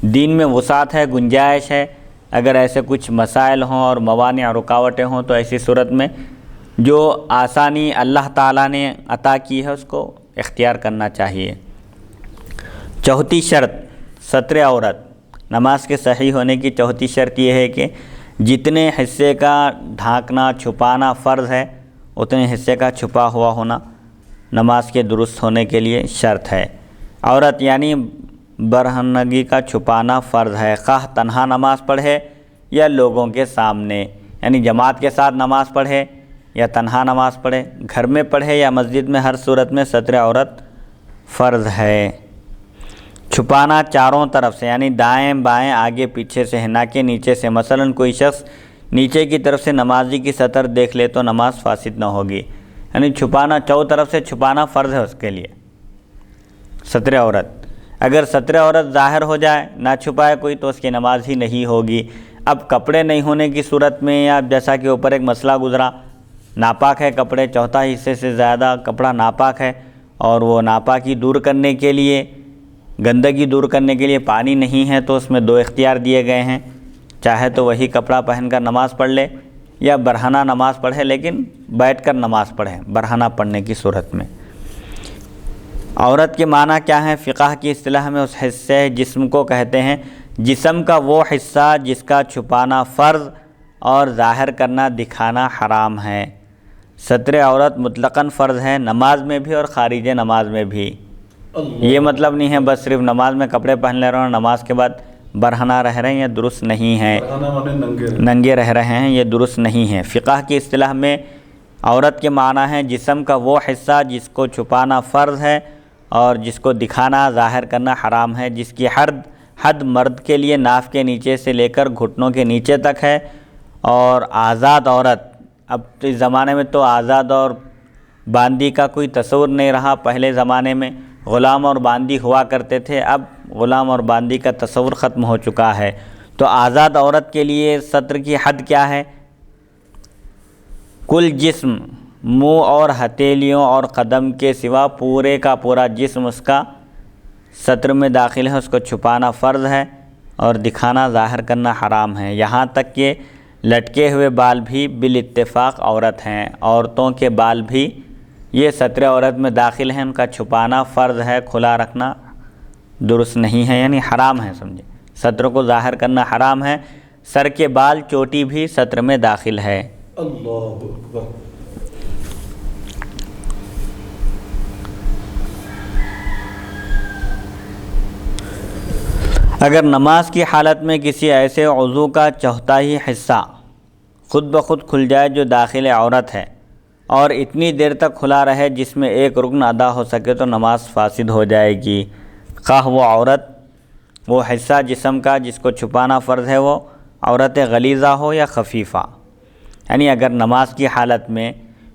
دین میں وسعت ہے، گنجائش ہے۔ اگر ایسے کچھ مسائل ہوں اور موانع رکاوٹیں ہوں تو ایسی صورت میں جو آسانی اللہ تعالیٰ نے عطا کی ہے اس کو اختیار کرنا چاہیے۔ چوتھی شرط ستر عورت۔ نماز کے صحیح ہونے کی چوتھی شرط یہ ہے کہ جتنے حصے کا ڈھانکنا چھپانا فرض ہے اتنے حصے کا چھپا ہوا ہونا نماز کے درست ہونے کے لیے شرط ہے۔ عورت یعنی برہنگی کا چھپانا فرض ہے، خواہ تنہا نماز پڑھے یا لوگوں کے سامنے، یعنی جماعت کے ساتھ نماز پڑھے یا تنہا نماز پڑھے، گھر میں پڑھے یا مسجد میں، ہر صورت میں ستر عورت فرض ہے۔ چھپانا چاروں طرف سے، یعنی دائیں بائیں آگے پیچھے سے، نہ کہ نیچے سے۔ مثلا کوئی شخص نیچے کی طرف سے نمازی کی سطر دیکھ لے تو نماز فاسد نہ ہوگی، یعنی چھپانا چاروں طرف سے چھپانا فرض ہے اس کے لیے ستر عورت۔ اگر ستر عورت ظاہر ہو جائے، نہ چھپائے کوئی، تو اس کی نماز ہی نہیں ہوگی۔ اب کپڑے نہیں ہونے کی صورت میں، یا جیسا کہ اوپر ایک مسئلہ گزرا، ناپاک ہے کپڑے، چوتھا حصے سے زیادہ کپڑا ناپاک ہے اور وہ ناپاکی دور کرنے کے لیے، گندگی دور کرنے کے لیے پانی نہیں ہے تو اس میں دو اختیار دیے گئے ہیں، چاہے تو وہی کپڑا پہن کر نماز پڑھ لے یا برہنہ نماز پڑھے، لیکن بیٹھ کر نماز پڑھیں برہنہ پڑھنے کی صورت میں۔ عورت کے معنی کیا ہے؟ فقہ کی اصطلاح میں اس حصے جسم کو کہتے ہیں، جسم کا وہ حصہ جس کا چھپانا فرض اور ظاہر کرنا دکھانا حرام ہے۔ ستر عورت مطلقاً فرض ہے، نماز میں بھی اور خارج نماز میں بھی۔ یہ مطلب نہیں ہے بس صرف نماز میں کپڑے پہن لے رہے ہیں اور نماز کے بعد برہنہ رہ رہے ہیں، یہ درست نہیں ہے، ننگے رہ رہے ہیں، یہ درست نہیں ہے۔ فقہ کی اصطلاح میں عورت کے معنی ہے جسم کا وہ حصہ جس کو چھپانا فرض ہے اور جس کو دکھانا ظاہر کرنا حرام ہے، جس کی حد مرد کے لیے ناف کے نیچے سے لے کر گھٹنوں کے نیچے تک ہے۔ اور آزاد عورت، اب اس زمانے میں تو آزاد اور باندی کا کوئی تصور نہیں رہا، پہلے زمانے میں غلام اور باندی ہوا کرتے تھے، اب غلام اور باندی کا تصور ختم ہو چکا ہے۔ تو آزاد عورت کے لیے ستر کی حد کیا ہے؟ کل جسم، منہ اور ہتھیلیوں اور قدم کے سوا پورے کا پورا جسم اس کا ستر میں داخل ہے، اس کو چھپانا فرض ہے اور دکھانا ظاہر کرنا حرام ہے۔ یہاں تک کہ لٹکے ہوئے بال بھی بالاتفاق عورت ہیں، عورتوں کے بال بھی یہ ستر عورت میں داخل ہیں، ان کا چھپانا فرض ہے، کھلا رکھنا درست نہیں ہے، یعنی حرام ہے، سمجھے، ستر کو ظاہر کرنا حرام ہے۔ سر کے بال، چوٹی بھی ستر میں داخل ہے۔ اللہ اکبر۔ اگر نماز کی حالت میں کسی ایسے عضو کا چوتھائی حصہ خود بخود کھل جائے جو داخل عورت ہے اور اتنی دیر تک کھلا رہے جس میں ایک رکن ادا ہو سکے تو نماز فاسد ہو جائے گی، خواہ وہ عورت، وہ حصہ جسم کا جس کو چھپانا فرض ہے وہ عورت غلیظہ ہو یا خفیفہ۔ یعنی اگر نماز کی حالت میں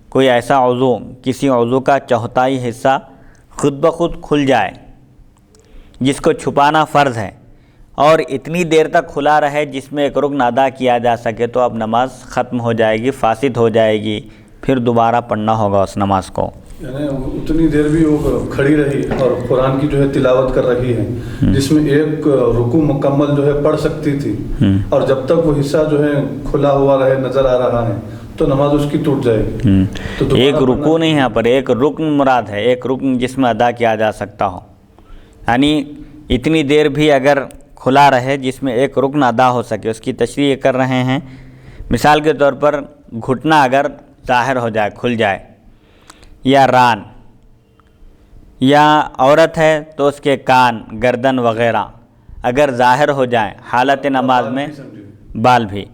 کوئی ایسا عضو، کسی عضو کا چوتھائی حصہ خود بخود کھل جائے جس کو چھپانا فرض ہے اور اتنی دیر تک کھلا رہے جس میں ایک رکن ادا کیا جا سکے تو اب نماز ختم ہو جائے گی، فاسد ہو جائے گی، پھر دوبارہ پڑھنا ہوگا اس نماز کو۔ یعنی اتنی دیر بھی وہ کھڑی رہی اور قرآن کی جو ہے تلاوت کر رہی ہے جس میں ایک رکوع مکمل جو ہے پڑھ سکتی تھی، اور جب تک وہ حصہ جو ہے کھلا ہوا رہے نظر آ رہا ہے تو نماز اس کی ٹوٹ جائے گی۔ تو ایک رکوع نہیں، یہاں پر ایک رکن مراد ہے، ایک رکن جس میں ادا کیا جا سکتا ہو، یعنی اتنی دیر بھی اگر کھلا رہے جس میں ایک رکن ادا ہو سکے، اس کی تشریح کر رہے ہیں۔ مثال کے طور پر گھٹنا اگر ظاہر ہو جائے، کھل جائے، یا ران، یا عورت ہے تو اس کے کان، گردن وغیرہ اگر ظاہر ہو جائیں حالت نماز میں، بال بھی،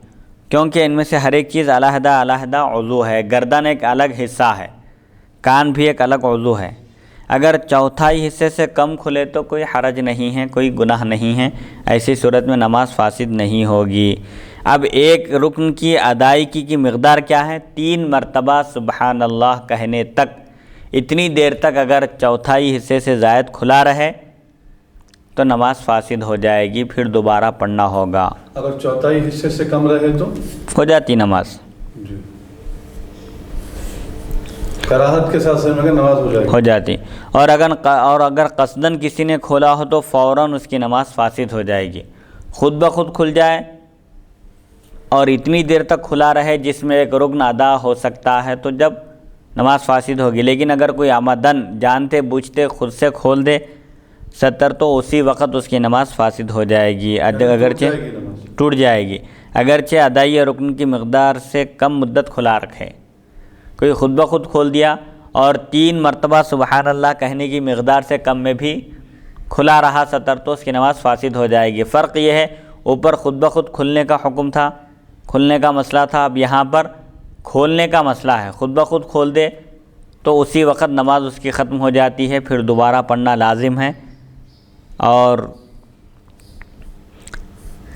کیونکہ ان میں سے ہر ایک چیز علیحدہ علیحدہ عضو ہے، گردن ایک الگ حصہ ہے، کان بھی ایک الگ عضو ہے۔ اگر چوتھائی حصے سے کم کھلے تو کوئی حرج نہیں ہے، کوئی گناہ نہیں ہے، ایسی صورت میں نماز فاسد نہیں ہوگی۔ اب ایک رکن کی ادائیگی کی مقدار کیا ہے؟ 3 مرتبہ سبحان اللہ کہنے تک، اتنی دیر تک اگر چوتھائی حصے سے زائد کھلا رہے تو نماز فاسد ہو جائے گی، پھر دوبارہ پڑھنا ہوگا۔ اگر چوتھائی حصے سے کم رہے تو ہو جاتی نماز، جی کراہت کے ساتھ میں نماز ہو جاتی، اور اگر قصدن کسی نے کھولا ہو تو فوراً اس کی نماز فاسد ہو جائے گی۔ خود بخود کھل جائے اور اتنی دیر تک کھلا رہے جس میں ایک رکن ادا ہو سکتا ہے تو جب نماز فاسد ہوگی، لیکن اگر کوئی عمدن جانتے بوجھتے خود سے کھول دے ستر تو اسی وقت اس کی نماز فاسد ہو جائے گی، اگرچہ ٹوٹ جائے گی، اگرچہ ادائی رکن کی مقدار سے کم مدت کھلا رکھے۔ کوئی خود بخود کھول دیا اور 3 مرتبہ سبحان اللہ کہنے کی مقدار سے کم میں بھی کھلا رہا ستر تو اس کی نماز فاسد ہو جائے گی۔ فرق یہ ہے، اوپر خود بخود کھلنے کا حکم تھا، کھلنے کا مسئلہ تھا، اب یہاں پر کھولنے کا مسئلہ ہے، خود بخود کھول دے تو اسی وقت نماز اس کی ختم ہو جاتی ہے، پھر دوبارہ پڑھنا لازم ہے۔ اور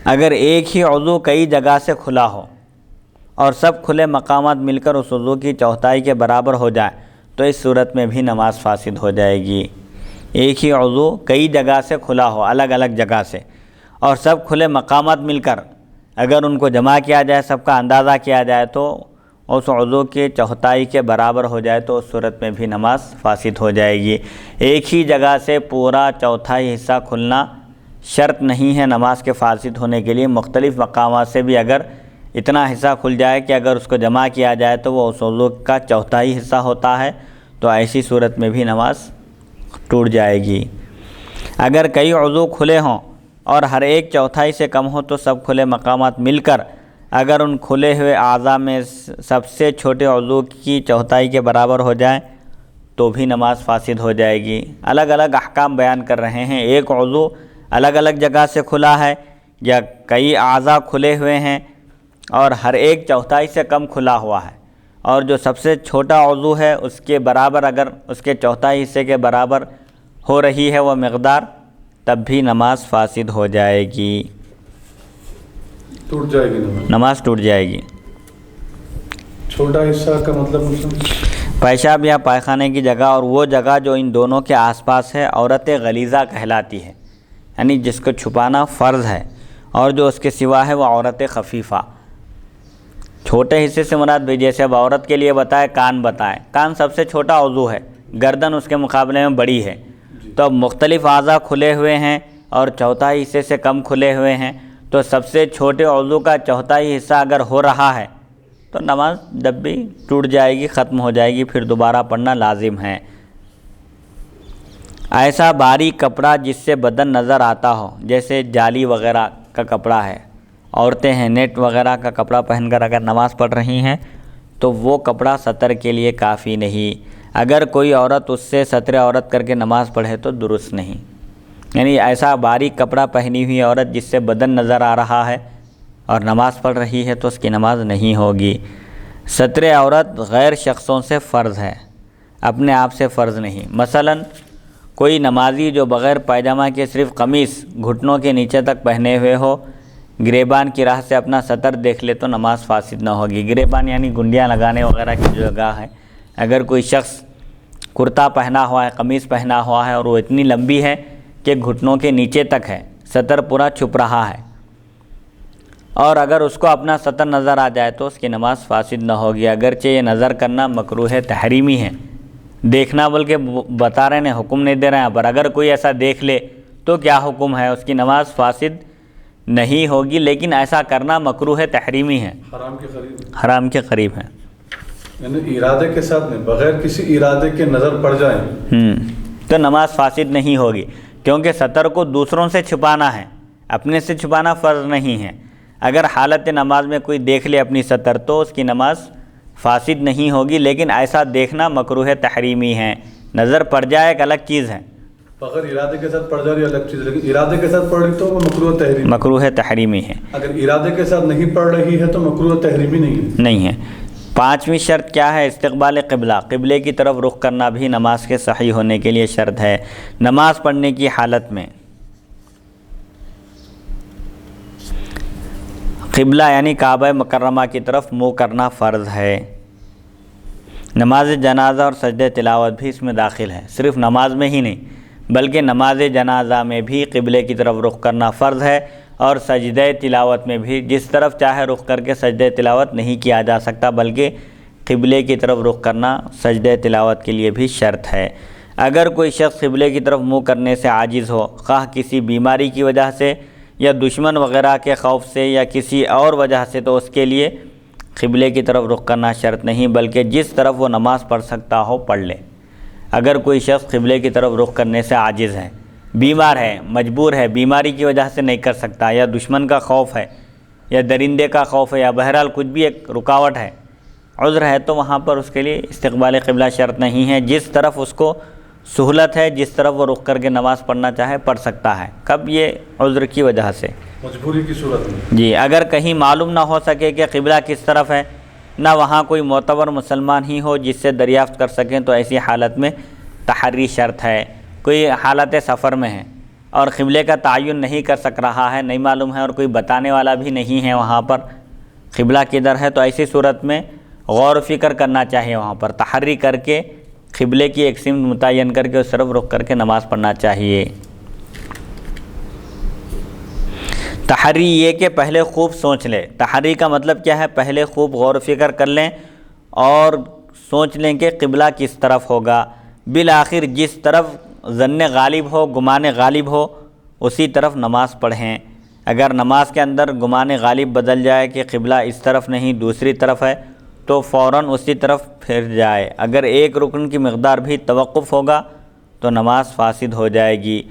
اگر ایک ہی عضو کئی جگہ سے کھلا ہو اور سب کھلے مقامات مل کر اس عضو کی چوتھائی کے برابر ہو جائے تو اس صورت میں بھی نماز فاسد ہو جائے گی۔ ایک ہی عضو کئی جگہ سے کھلا ہو، الگ الگ جگہ سے، اور سب کھلے مقامات مل کر اگر ان کو جمع کیا جائے، سب کا اندازہ کیا جائے تو اس عضو کے چوتھائی کے برابر ہو جائے تو اس صورت میں بھی نماز فاسد ہو جائے گی۔ ایک ہی جگہ سے پورا چوتھائی حصہ کھلنا شرط نہیں ہے نماز کے فاسد ہونے کے لیے، مختلف مقامات سے بھی اگر اتنا حصہ کھل جائے کہ اگر اس کو جمع کیا جائے تو وہ اس عضو کا چوتھائی حصہ ہوتا ہے، تو ایسی صورت میں بھی نماز ٹوٹ جائے گی۔ اگر کئی عضو کھلے ہوں اور ہر ایک چوتھائی سے کم ہو تو سب کھلے مقامات مل کر اگر ان کھلے ہوئے اعضاء میں سب سے چھوٹے عضو کی چوتھائی کے برابر ہو جائیں تو بھی نماز فاسد ہو جائے گی۔ الگ الگ احکام بیان کر رہے ہیں، ایک عضو الگ الگ جگہ سے کھلا ہے یا کئی اعضاء کھلے ہوئے ہیں اور ہر ایک چوتھائی سے کم کھلا ہوا ہے، اور جو سب سے چھوٹا عضو ہے اس کے برابر اگر اس کے چوتھائی حصے کے برابر ہو رہی ہے وہ مقدار، تب بھی نماز فاسد ہو جائے گی، ٹوٹ جائے گی نماز ٹوٹ جائے گی۔ چھوٹا حصہ کا مطلب پیشاب یا پائخانے کی جگہ اور وہ جگہ جو ان دونوں کے آس پاس ہے عورت غلیظہ کہلاتی ہے، یعنی جس کو چھپانا فرض ہے، اور جو اس کے سوا ہے وہ عورت خفیفہ۔ چھوٹے حصے سے مراد بھی جیسے اب عورت کے لیے بتائے کان بتائے، کان سب سے چھوٹا عضو ہے، گردن اس کے مقابلے میں بڑی ہے، تو اب مختلف اعضاء کھلے ہوئے ہیں اور چوتھائی حصے سے کم کھلے ہوئے ہیں، تو سب سے چھوٹے عضو کا چوتھائی حصہ اگر ہو رہا ہے تو نماز جب بھی ٹوٹ جائے گی، ختم ہو جائے گی، پھر دوبارہ پڑھنا لازم ہے۔ ایسا باریک کپڑا جس سے بدن نظر آتا ہو، جیسے جالی وغیرہ کا کپڑا ہے، عورتیں ہیں نیٹ وغیرہ کا کپڑا پہن کر اگر نماز پڑھ رہی ہیں تو وہ کپڑا ستر کے لیے کافی نہیں، اگر کوئی عورت اس سے ستر عورت کر کے نماز پڑھے تو درست نہیں، یعنی ایسا باریک کپڑا پہنی ہوئی عورت جس سے بدن نظر آ رہا ہے اور نماز پڑھ رہی ہے تو اس کی نماز نہیں ہوگی۔ ستر عورت غیر شخصوں سے فرض ہے، اپنے آپ سے فرض نہیں۔ مثلاً کوئی نمازی جو بغیر پائجامہ کے صرف قمیص گھٹنوں کے نیچے تک پہنے ہوئے ہو، گریبان کی راہ سے اپنا سطر دیکھ لے تو نماز فاسد نہ ہوگی۔ گریبان یعنی گنڈیاں لگانے وغیرہ کی جو جگہ ہے، اگر کوئی شخص کرتا پہنا ہوا ہے، قمیص پہنا ہوا ہے اور وہ اتنی لمبی ہے کہ گھٹنوں کے نیچے تک ہے، سطر پورا چھپ رہا ہے، اور اگر اس کو اپنا سطر نظر آ جائے تو اس کی نماز فاسد نہ ہوگی، اگرچہ یہ نظر کرنا مکروہ تحریمی ہے، دیکھنا بلکہ بتا رہے ہیں، حکم نہیں دے رہے ہیں، پر اگر کوئی ایسا دیکھ لے تو کیا حکم ہے، اس کی نماز فاسد نہیں ہوگی، لیکن ایسا کرنا مکروہ تحریمی ہے، حرام کے قریب ہے، یعنی ارادے کے ساتھ نہیں، بغیر کسی ارادے کے نظر پڑ جائیں تو نماز فاسد نہیں ہوگی، کیونکہ سطر کو دوسروں سے چھپانا ہے، اپنے سے چھپانا فرض نہیں ہے۔ اگر حالت نماز میں کوئی دیکھ لے اپنی سطر تو اس کی نماز فاسد نہیں ہوگی، لیکن ایسا دیکھنا مکروہ تحریمی ہے، نظر پڑ جائے ایک الگ چیز ہے، اگر ارادے کے ساتھ پڑ جائے الگ چیز، لیکن ارادے کے ساتھ پڑھ رہی تو وہ مکروہ تحریمی ہے، اگر ارادے کے ساتھ نہیں پڑھ رہی ہے تو مکروہ تحریمی نہیں ہے۔ پانچویں شرط کیا ہے؟ استقبال قبلہ، قبلے کی طرف رخ کرنا بھی نماز کے صحیح ہونے کے لیے شرط ہے۔ نماز پڑھنے کی حالت میں قبلہ یعنی کعبہ مکرمہ کی طرف منہ کرنا فرض ہے۔ نماز جنازہ اور سجدہ تلاوت بھی اس میں داخل ہے، صرف نماز میں ہی نہیں بلکہ نماز جنازہ میں بھی قبلے کی طرف رخ کرنا فرض ہے، اور سجدہ تلاوت میں بھی جس طرف چاہے رخ کر کے سجدہ تلاوت نہیں کیا جا سکتا، بلکہ قبلے کی طرف رخ کرنا سجدہ تلاوت کے لیے بھی شرط ہے۔ اگر کوئی شخص قبلے کی طرف منہ کرنے سے عاجز ہو، خواہ کسی بیماری کی وجہ سے یا دشمن وغیرہ کے خوف سے یا کسی اور وجہ سے، تو اس کے لیے قبلے کی طرف رخ کرنا شرط نہیں، بلکہ جس طرف وہ نماز پڑھ سکتا ہو پڑھ لے۔ اگر کوئی شخص قبلے کی طرف رخ کرنے سے عاجز ہے، بیمار ہے، مجبور ہے، بیماری کی وجہ سے نہیں کر سکتا، یا دشمن کا خوف ہے یا درندے کا خوف ہے، یا بہرحال کچھ بھی ایک رکاوٹ ہے، عذر ہے، تو وہاں پر اس کے لیے استقبال قبلہ شرط نہیں ہے، جس طرف اس کو سہولت ہے، جس طرف وہ رخ کر کے نماز پڑھنا چاہے پڑھ سکتا ہے۔ کب؟ یہ عذر کی وجہ سے، مجبوری کی صورت میں۔ جی، اگر کہیں معلوم نہ ہو سکے کہ قبلہ کس طرف ہے، نہ وہاں کوئی معتبر مسلمان ہی ہو جس سے دریافت کر سکیں، تو ایسی حالت میں تحری شرط ہے۔ کوئی حالت سفر میں ہے اور قبلے کا تعین نہیں کر سک رہا ہے، نہیں معلوم ہے، اور کوئی بتانے والا بھی نہیں ہے وہاں پر قبلہ کدھر ہے، تو ایسی صورت میں غور و فکر کرنا چاہیے، وہاں پر تحری کر کے قبلے کی ایک سمت متعین کر کے اس طرف رخ کر کے نماز پڑھنا چاہیے۔ تحری یہ کہ پہلے خوب سوچ لے، تحری کا مطلب کیا ہے؟ پہلے خوب غور و فکر کر لیں اور سوچ لیں کہ قبلہ کس طرف ہوگا، بالآخر جس طرف ظن غالب ہو، گمان غالب ہو، اسی طرف نماز پڑھیں۔ اگر نماز کے اندر گمان غالب بدل جائے کہ قبلہ اس طرف نہیں دوسری طرف ہے تو فوراً اسی طرف پھر جائے۔ اگر ایک رکن کی مقدار بھی توقف ہوگا تو نماز فاسد ہو جائے گی۔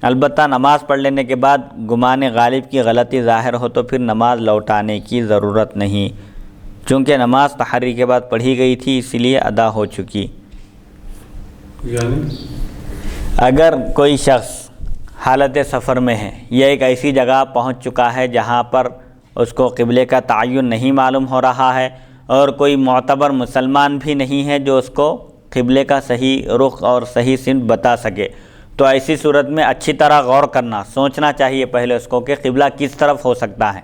البتہ نماز پڑھ لینے کے بعد گمان غالب کی غلطی ظاہر ہو تو پھر نماز لوٹانے کی ضرورت نہیں، چونکہ نماز تحری کے بعد پڑھی گئی تھی اس لیے ادا ہو چکی۔ یعنی اگر کوئی شخص حالت سفر میں ہے یا ایک ایسی جگہ پہنچ چکا ہے جہاں پر اس کو قبلے کا تعین نہیں معلوم ہو رہا ہے اور کوئی معتبر مسلمان بھی نہیں ہے جو اس کو قبلے کا صحیح رخ اور صحیح سمت بتا سکے، تو ایسی صورت میں اچھی طرح غور کرنا، سوچنا چاہیے پہلے اس کو کہ قبلہ کس طرف ہو سکتا ہے۔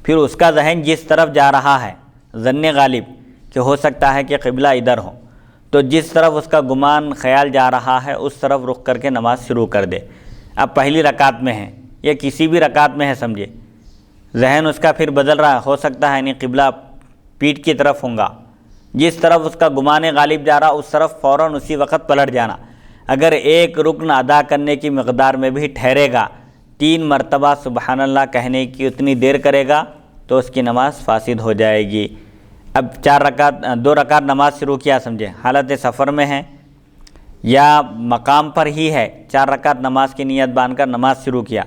پھر اس کا ذہن جس طرف جا رہا ہے، ظن غالب کہ ہو سکتا ہے کہ قبلہ ادھر ہو، تو جس طرف اس کا گمان خیال جا رہا ہے اس طرف رخ کر کے نماز شروع کر دے۔ اب پہلی رکعت میں ہے یا کسی بھی رکعت میں ہے، سمجھے ذہن اس کا پھر بدل رہا ہے، ہو سکتا ہے نہیں قبلہ پیٹھ کی طرف ہوں گا، جس طرف اس کا گمان غالب جا رہا اس طرف فوراً اسی وقت پلٹ جانا۔ اگر ایک رکن ادا کرنے کی مقدار میں بھی ٹھہرے گا، 3 مرتبہ سبحان اللہ کہنے کی اتنی دیر کرے گا تو اس کی نماز فاسد ہو جائے گی۔ اب 2 رکعت نماز شروع کیا، سمجھے حالت سفر میں ہے یا مقام پر ہی ہے، 4 رکعت نماز کی نیت باندھ کر نماز شروع کیا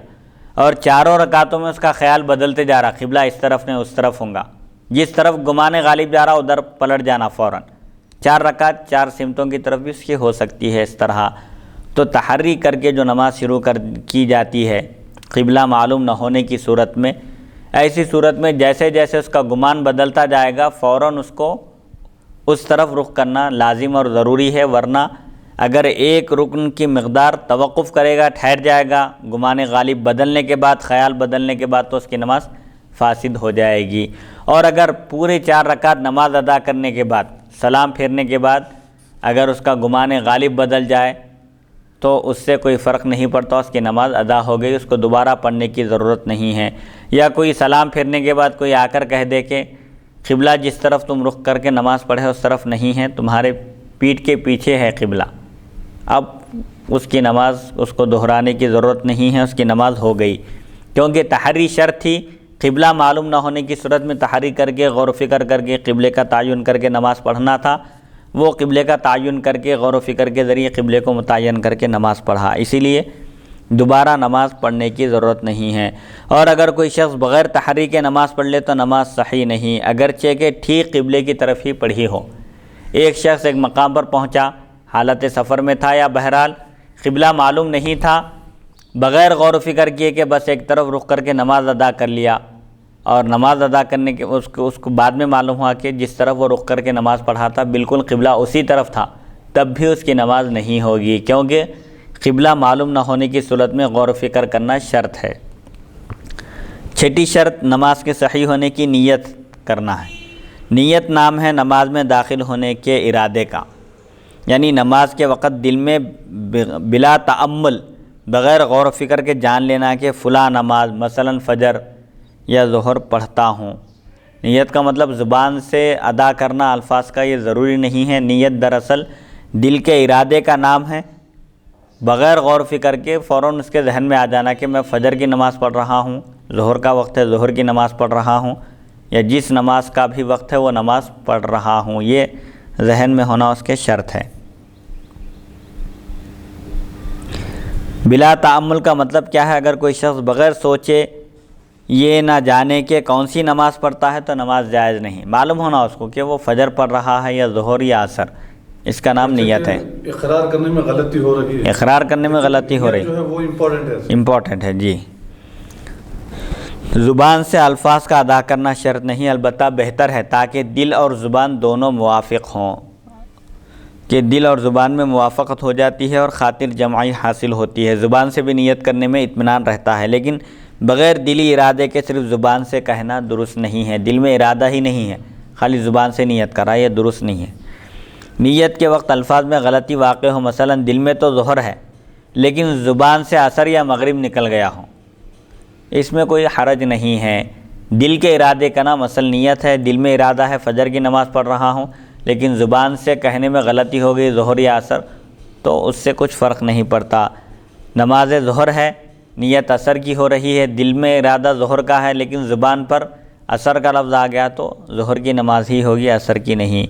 اور چاروں رکعتوں میں اس کا خیال بدلتے جا رہا، قبلہ اس طرف نہیں اس طرف ہوں گا، جس طرف گمان غالب جا رہا ادھر پلٹ جانا فوراً۔ 4 رکعت 4 سمتوں کی طرف بھی اس کی ہو سکتی ہے اس طرح۔ تو تحری کر کے جو نماز شروع کی جاتی ہے قبلہ معلوم نہ ہونے کی صورت میں، ایسی صورت میں جیسے جیسے اس کا گمان بدلتا جائے گا فوراً اس کو اس طرف رخ کرنا لازم اور ضروری ہے، ورنہ اگر ایک رکن کی مقدار توقف کرے گا، ٹھہر جائے گا گمان غالب بدلنے کے بعد، خیال بدلنے کے بعد، تو اس کی نماز فاسد ہو جائے گی۔ اور اگر پورے 4 رکعت نماز ادا کرنے کے بعد، سلام پھیرنے کے بعد اگر اس کا گمان غالب بدل جائے تو اس سے کوئی فرق نہیں پڑتا، اس کی نماز ادا ہو گئی، اس کو دوبارہ پڑھنے کی ضرورت نہیں ہے۔ یا کوئی سلام پھیرنے کے بعد کوئی آ کر کہہ دے کہ قبلہ جس طرف تم رخ کر کے نماز پڑھے اس طرف نہیں ہے، تمہارے پیٹھ کے پیچھے ہے قبلہ، اب اس کی نماز اس کو دہرانے کی ضرورت نہیں ہے، اس کی نماز ہو گئی، کیونکہ تحری شرط تھی۔ قبلہ معلوم نہ ہونے کی صورت میں تحری کر کے غور و فکر کر کے قبلے کا تعین کر کے نماز پڑھنا تھا، وہ قبلے کا تعین کر کے غور و فکر کے ذریعے قبلے کو متعین کر کے نماز پڑھا، اسی لیے دوبارہ نماز پڑھنے کی ضرورت نہیں ہے۔ اور اگر کوئی شخص بغیر تحری کے نماز پڑھ لے تو نماز صحیح نہیں، اگرچہ کہ ٹھیک قبلے کی طرف ہی پڑھی ہو۔ ایک شخص ایک مقام پر پہنچا، حالت سفر میں تھا یا بہرحال قبلہ معلوم نہیں تھا، بغیر غور و فکر کیے کہ بس ایک طرف رخ کر کے نماز ادا کر لیا، اور نماز ادا کرنے کے اس کو بعد میں معلوم ہوا کہ جس طرف وہ رخ کر کے نماز پڑھا تھا بالکل قبلہ اسی طرف تھا، تب بھی اس کی نماز نہیں ہوگی، کیونکہ قبلہ معلوم نہ ہونے کی صورت میں غور و فکر کرنا شرط ہے۔ 6ٹھی شرط نماز کے صحیح ہونے کی نیت کرنا ہے۔ نیت نام ہے نماز میں داخل ہونے کے ارادے کا، یعنی نماز کے وقت دل میں بلا تأمل، بغیر غور و فکر کے جان لینا کہ فلاں نماز مثلا فجر یا ظہر پڑھتا ہوں۔ نیت کا مطلب زبان سے ادا کرنا الفاظ کا، یہ ضروری نہیں ہے۔ نیت دراصل دل کے ارادے کا نام ہے، بغیر غور و فکر کے فوراً اس کے ذہن میں آ جانا کہ میں فجر کی نماز پڑھ رہا ہوں، ظہر کا وقت ہے ظہر کی نماز پڑھ رہا ہوں، یا جس نماز کا بھی وقت ہے وہ نماز پڑھ رہا ہوں، یہ ذہن میں ہونا اس کے شرط ہے۔ بلا تعمل کا مطلب کیا ہے؟ اگر کوئی شخص بغیر سوچے یہ نہ جانے کہ کون سی نماز پڑھتا ہے تو نماز جائز نہیں، معلوم ہونا اس کو کہ وہ فجر پڑھ رہا ہے یا ظہر یا عصر، اس کا نام نیت ہے۔ اقرار کرنے میں غلطی ہو رہی ہے، اقرار کرنے میں غلطی ہو رہی جو ہے وہ امپورٹنٹ ہے جی۔ زبان سے الفاظ کا ادا کرنا شرط نہیں، البتہ بہتر ہے تاکہ دل اور زبان دونوں موافق ہوں، کہ دل اور زبان میں موافقت ہو جاتی ہے اور خاطر جمعی حاصل ہوتی ہے۔ زبان سے بھی نیت کرنے میں اطمینان رہتا ہے، لیکن بغیر دلی ارادے کے صرف زبان سے کہنا درست نہیں ہے۔ دل میں ارادہ ہی نہیں ہے، خالی زبان سے نیت کرا، یہ درست نہیں ہے۔ نیت کے وقت الفاظ میں غلطی واقع ہو، مثلا دل میں تو ظہر ہے لیکن زبان سے عصر یا مغرب نکل گیا ہو، اس میں کوئی حرج نہیں ہے۔ دل کے ارادے کا نام اصل نیت ہے، دل میں ارادہ ہے فجر کی نماز پڑھ رہا ہوں لیکن زبان سے کہنے میں غلطی ہو گئی ظہر یا عصر تو اس سے کچھ فرق نہیں پڑتا۔ نماز ظہر ہے، نیت عصر کی ہو رہی ہے، دل میں ارادہ ظہر کا ہے لیکن زبان پر عصر کا لفظ آ گیا تو ظہر کی نماز ہی ہوگی، عصر کی نہیں۔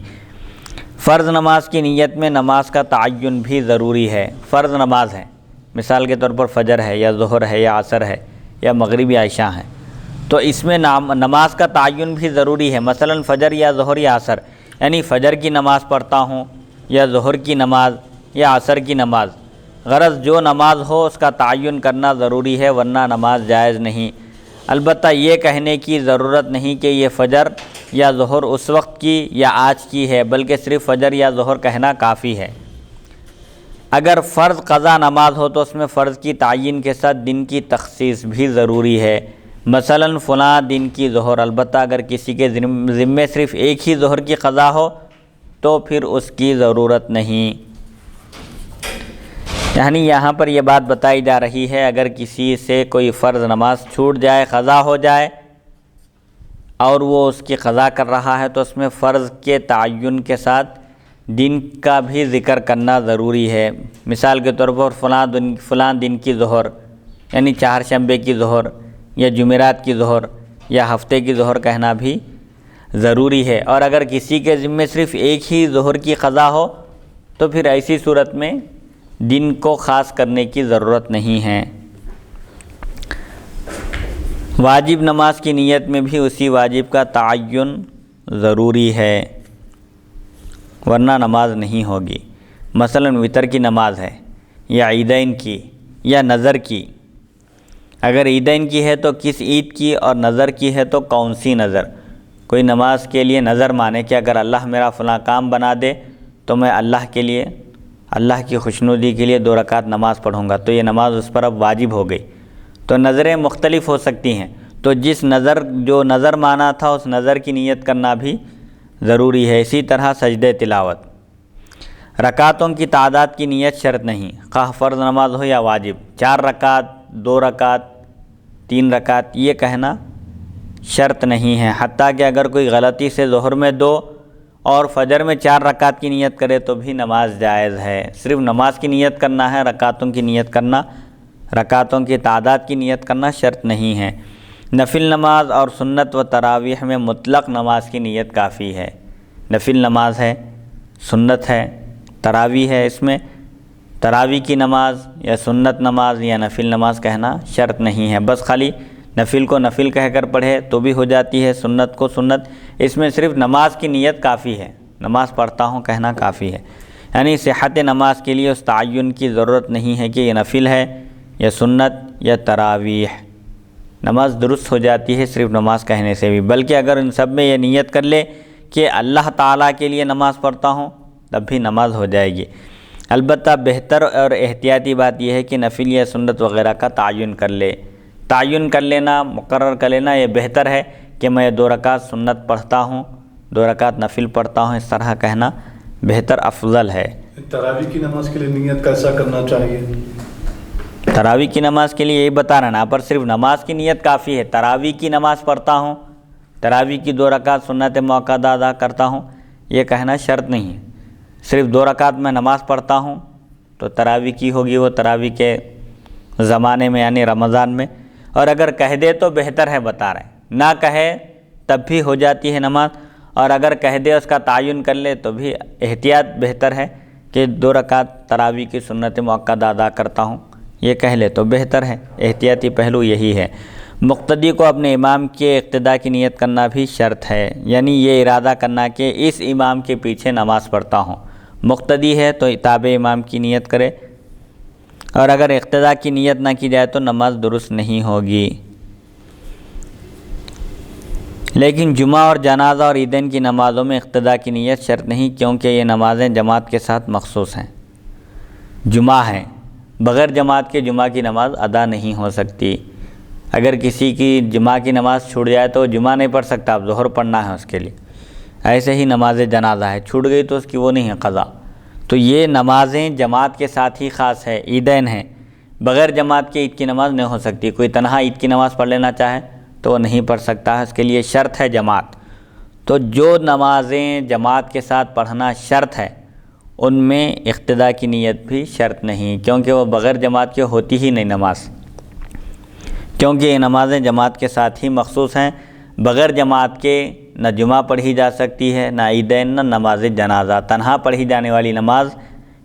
فرض نماز کی نیت میں نماز کا تعین بھی ضروری ہے۔ فرض نماز ہے، مثال کے طور پر فجر ہے یا ظہر ہے یا عصر ہے یا مغرب یا عشاء ہے، تو اس میں نماز کا تعین بھی ضروری ہے۔ مثلا فجر یا ظہر یا عصر، یعنی فجر کی نماز پڑھتا ہوں یا ظہر کی نماز یا عصر کی نماز، غرض جو نماز ہو اس کا تعین کرنا ضروری ہے ورنہ نماز جائز نہیں۔ البتہ یہ کہنے کی ضرورت نہیں کہ یہ فجر یا ظہر اس وقت کی یا آج کی ہے، بلکہ صرف فجر یا ظہر کہنا کافی ہے۔ اگر فرض قضا نماز ہو تو اس میں فرض کی تعین کے ساتھ دن کی تخصیص بھی ضروری ہے۔ مثلا فلاں دن کی ظہر، البتہ اگر کسی کے ذمے صرف ایک ہی ظہر کی قضا ہو تو پھر اس کی ضرورت نہیں۔ یعنی یہاں پر یہ بات بتائی جا رہی ہے اگر کسی سے کوئی فرض نماز چھوٹ جائے، قضا ہو جائے اور وہ اس کی قضا کر رہا ہے تو اس میں فرض کے تعین کے ساتھ دن کا بھی ذکر کرنا ضروری ہے۔ مثال کے طور پر فلاں دن کی ظہر، یعنی چہارشنبے کی ظہر یا جمعرات کی ظہر یا ہفتے کی ظہر کہنا بھی ضروری ہے۔ اور اگر کسی کے ذمے صرف ایک ہی ظہر کی قضا ہو تو پھر ایسی صورت میں دن کو خاص کرنے کی ضرورت نہیں ہے۔ واجب نماز کی نیت میں بھی اسی واجب کا تعین ضروری ہے ورنہ نماز نہیں ہوگی۔ مثلا وتر کی نماز ہے یا عیدین کی یا نظر کی۔ اگر عیدین کی ہے تو کس عید کی اور نظر کی ہے تو کون سی نظر؟ کوئی نماز کے لیے نظر مانے کہ اگر اللہ میرا فلاں کام بنا دے تو میں اللہ کے لیے، اللہ کی خوشنودی کے لیے 2 رکعت نماز پڑھوں گا، تو یہ نماز اس پر اب واجب ہو گئی۔ تو نظریں مختلف ہو سکتی ہیں، تو جو نظر مانا تھا اس نظر کی نیت کرنا بھی ضروری ہے۔ اسی طرح سجدہ تلاوت۔ رکعتوں کی تعداد کی نیت شرط نہیں، خواہ فرض نماز ہو یا واجب۔ 4 رکعت، 2 رکعت، 3 رکعت یہ کہنا شرط نہیں ہے، حتیٰ کہ اگر کوئی غلطی سے ظہر میں 2 اور فجر میں 4 رکعت کی نیت کرے تو بھی نماز جائز ہے۔ صرف نماز کی نیت کرنا ہے، رکعتوں کی نیت کرنا، رکعتوں کی تعداد کی نیت کرنا شرط نہیں ہے۔ نفل نماز اور سنت و تراویح میں مطلق نماز کی نیت کافی ہے۔ نفل نماز ہے، سنت ہے، تراویح ہے، اس میں تراویح کی نماز یا سنت نماز یا نفل نماز کہنا شرط نہیں ہے، بس خالی نفل کو نفل کہہ کر پڑھے تو بھی ہو جاتی ہے، سنت کو سنت، اس میں صرف نماز کی نیت کافی ہے، نماز پڑھتا ہوں کہنا کافی ہے۔ یعنی صحت نماز کے لیے اس تعین کی ضرورت نہیں ہے کہ یہ نفل ہے یا سنت یا تراویح، نماز درست ہو جاتی ہے صرف نماز کہنے سے بھی، بلکہ اگر ان سب میں یہ نیت کر لے کہ اللہ تعالیٰ کے لیے نماز پڑھتا ہوں تب بھی نماز ہو جائے گی۔ البتہ بہتر اور احتیاطی بات یہ ہے کہ نفل یا سنت وغیرہ کا تعین کر لے، تعین کر لینا، مقرر کر لینا یہ بہتر ہے کہ میں 2 رکعت سنت پڑھتا ہوں، 2 رکعت نفل پڑھتا ہوں، اس طرح کہنا بہتر افضل ہے۔ تراویح کی نماز کے لیے نیت کیسا کرنا چاہیے؟ تراویح کی نماز کے لیے یہی بتا رہا نا، پر صرف نماز کی نیت کافی ہے۔ تراویح کی نماز پڑھتا ہوں، تراویح کی 2 رکعت سنت موقعہ ادا کرتا ہوں یہ کہنا شرط نہیں ہے۔ صرف 2 رکعت میں نماز پڑھتا ہوں تو تراویح کی ہوگی، وہ تراویح کے زمانے میں یعنی رمضان میں، اور اگر کہہ دے تو بہتر ہے بتا رہے ہیں، نہ کہے تب بھی ہو جاتی ہے نماز، اور اگر کہہ دے اس کا تعین کر لے تو بھی احتیاط بہتر ہے کہ 2 رکعت تراویح کی سنت موقعہ ادا کرتا ہوں یہ کہہ لے تو بہتر ہے، احتیاطی پہلو یہی ہے۔ مقتدی کو اپنے امام کے اقتداء کی نیت کرنا بھی شرط ہے، یعنی یہ ارادہ کرنا کہ اس امام کے پیچھے نماز پڑھتا ہوں۔ مقتدی ہے تو تابع امام کی نیت کرے، اور اگر اقتداء کی نیت نہ کی جائے تو نماز درست نہیں ہوگی۔ لیکن جمعہ اور جنازہ اور عیدین کی نمازوں میں اقتداء کی نیت شرط نہیں، کیونکہ یہ نمازیں جماعت کے ساتھ مخصوص ہیں۔ جمعہ ہے، بغیر جماعت کے جمعہ کی نماز ادا نہیں ہو سکتی۔ اگر کسی کی جمعہ کی نماز چھوٹ جائے تو جمعہ نہیں پڑھ سکتا، اب ظہر پڑھنا ہے اس کے لیے۔ ایسے ہی نماز جنازہ ہے، چھوٹ گئی تو اس کی وہ نہیں ہے قضا۔ تو یہ نمازیں جماعت کے ساتھ ہی خاص ہے۔ عیدین ہیں، بغیر جماعت کے عید کی نماز نہیں ہو سکتی، کوئی تنہا عید کی نماز پڑھ لینا چاہے تو وہ نہیں پڑھ سکتا ہے، اس کے لیے شرط ہے جماعت۔ تو جو نمازیں جماعت کے ساتھ پڑھنا شرط ہے ان میں اقتداء کی نیت بھی شرط نہیں، کیونکہ وہ بغیر جماعت کے ہوتی ہی نہیں نماز، کیونکہ یہ نمازیں جماعت کے ساتھ ہی مخصوص ہیں۔ بغیر جماعت کے نہ جمعہ پڑھی جا سکتی ہے، نہ عیدین، نہ نماز جنازہ، تنہا پڑھی جانے والی نماز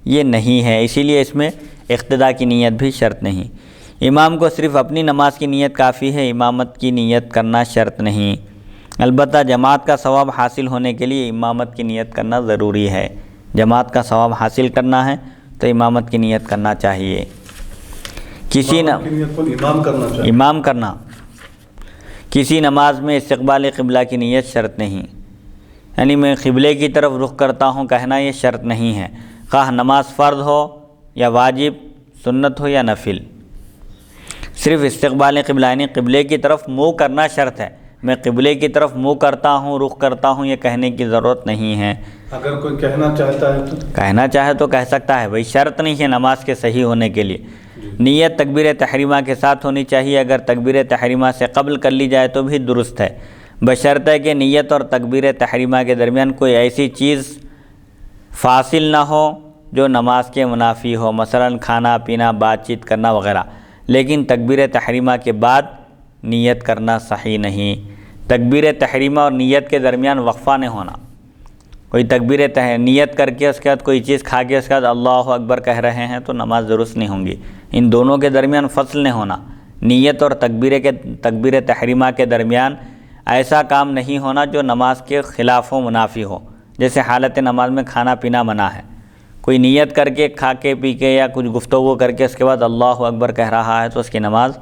یہ نہیں ہے، اسی لیے اس میں اقتداء کی نیت بھی شرط نہیں۔ امام کو صرف اپنی نماز کی نیت کافی ہے، امامت کی نیت کرنا شرط نہیں۔ البتہ جماعت کا ثواب حاصل ہونے کے لیے امامت کی نیت کرنا ضروری ہے، جماعت کا ثواب حاصل کرنا ہے تو امامت کی نیت کرنا چاہیے۔ امام کرنا کسی نماز میں استقبال قبلہ کی نیت شرط نہیں، یعنی میں قبلے کی طرف رخ کرتا ہوں کہنا یہ شرط نہیں ہے، خواہ نماز فرض ہو یا واجب، سنت ہو یا نفل، صرف استقبال قبلہ یعنی قبلے کی طرف منہ کرنا شرط ہے۔ میں قبلے کی طرف منہ کرتا ہوں، رخ کرتا ہوں، یہ کہنے کی ضرورت نہیں ہے۔ اگر کوئی کہنا چاہتا ہے تو کہنا چاہے تو کہہ سکتا ہے، بھائی شرط نہیں ہے نماز کے صحیح ہونے کے لیے۔ نیت تکبیر تحریمہ کے ساتھ ہونی چاہیے، اگر تکبیر تحریمہ سے قبل کر لی جائے تو بھی درست ہے، بشرطہ کہ نیت اور تکبیر تحریمہ کے درمیان کوئی ایسی چیز فاصل نہ ہو جو نماز کے منافی ہو، مثلا کھانا پینا، بات چیت کرنا وغیرہ۔ لیکن تکبیر تحریمہ کے بعد نیت کرنا صحیح نہیں، تکبیر تحریمہ اور نیت کے درمیان وقفہ نہیں ہونا، کوئی تکبیر نیت کر کے اس کے بعد کوئی چیز کھا کے اس کے بعد اللہ اکبر کہہ رہے ہیں تو نماز درست نہیں ہوں گی۔ ان دونوں کے درمیان فصل نہیں ہونا، نیت اور تکبیر تحریمہ کے درمیان ایسا کام نہیں ہونا جو نماز کے خلاف و منافی ہو، جیسے حالت نماز میں کھانا پینا منع ہے، کوئی نیت کر کے کھا کے پی کے یا کچھ گفتگو کر کے اس کے بعد اللہ اکبر کہہ رہا ہے تو اس کی نماز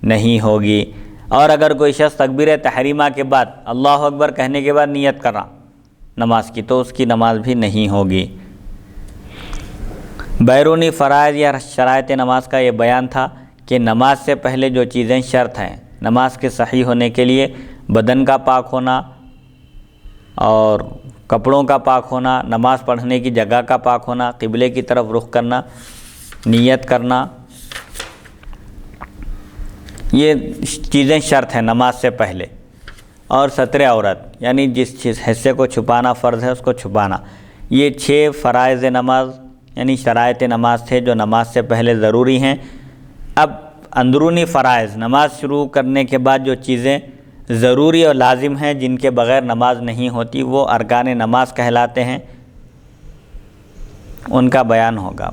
نہیں ہوگی۔ اور اگر کوئی شخص تکبیر تحریمہ کے بعد اللہ اکبر کہنے کے بعد نیت کر رہا نماز کی تو اس کی نماز بھی نہیں ہوگی۔ بیرونی فرائض یا شرائط نماز کا یہ بیان تھا کہ نماز سے پہلے جو چیزیں شرط ہیں نماز کے صحیح ہونے کے لیے، بدن کا پاک ہونا اور کپڑوں کا پاک ہونا، نماز پڑھنے کی جگہ کا پاک ہونا، قبلے کی طرف رخ کرنا، نیت کرنا، یہ چیزیں شرط ہیں نماز سے پہلے۔ اور ستر عورت یعنی جس حصے کو چھپانا فرض ہے اس کو چھپانا، یہ 6 فرائض نماز یعنی شرائط نماز تھے جو نماز سے پہلے ضروری ہیں۔ اب اندرونی فرائض نماز شروع کرنے کے بعد جو چیزیں ضروری اور لازم ہیں جن کے بغیر نماز نہیں ہوتی وہ ارکان نماز کہلاتے ہیں، ان کا بیان ہوگا۔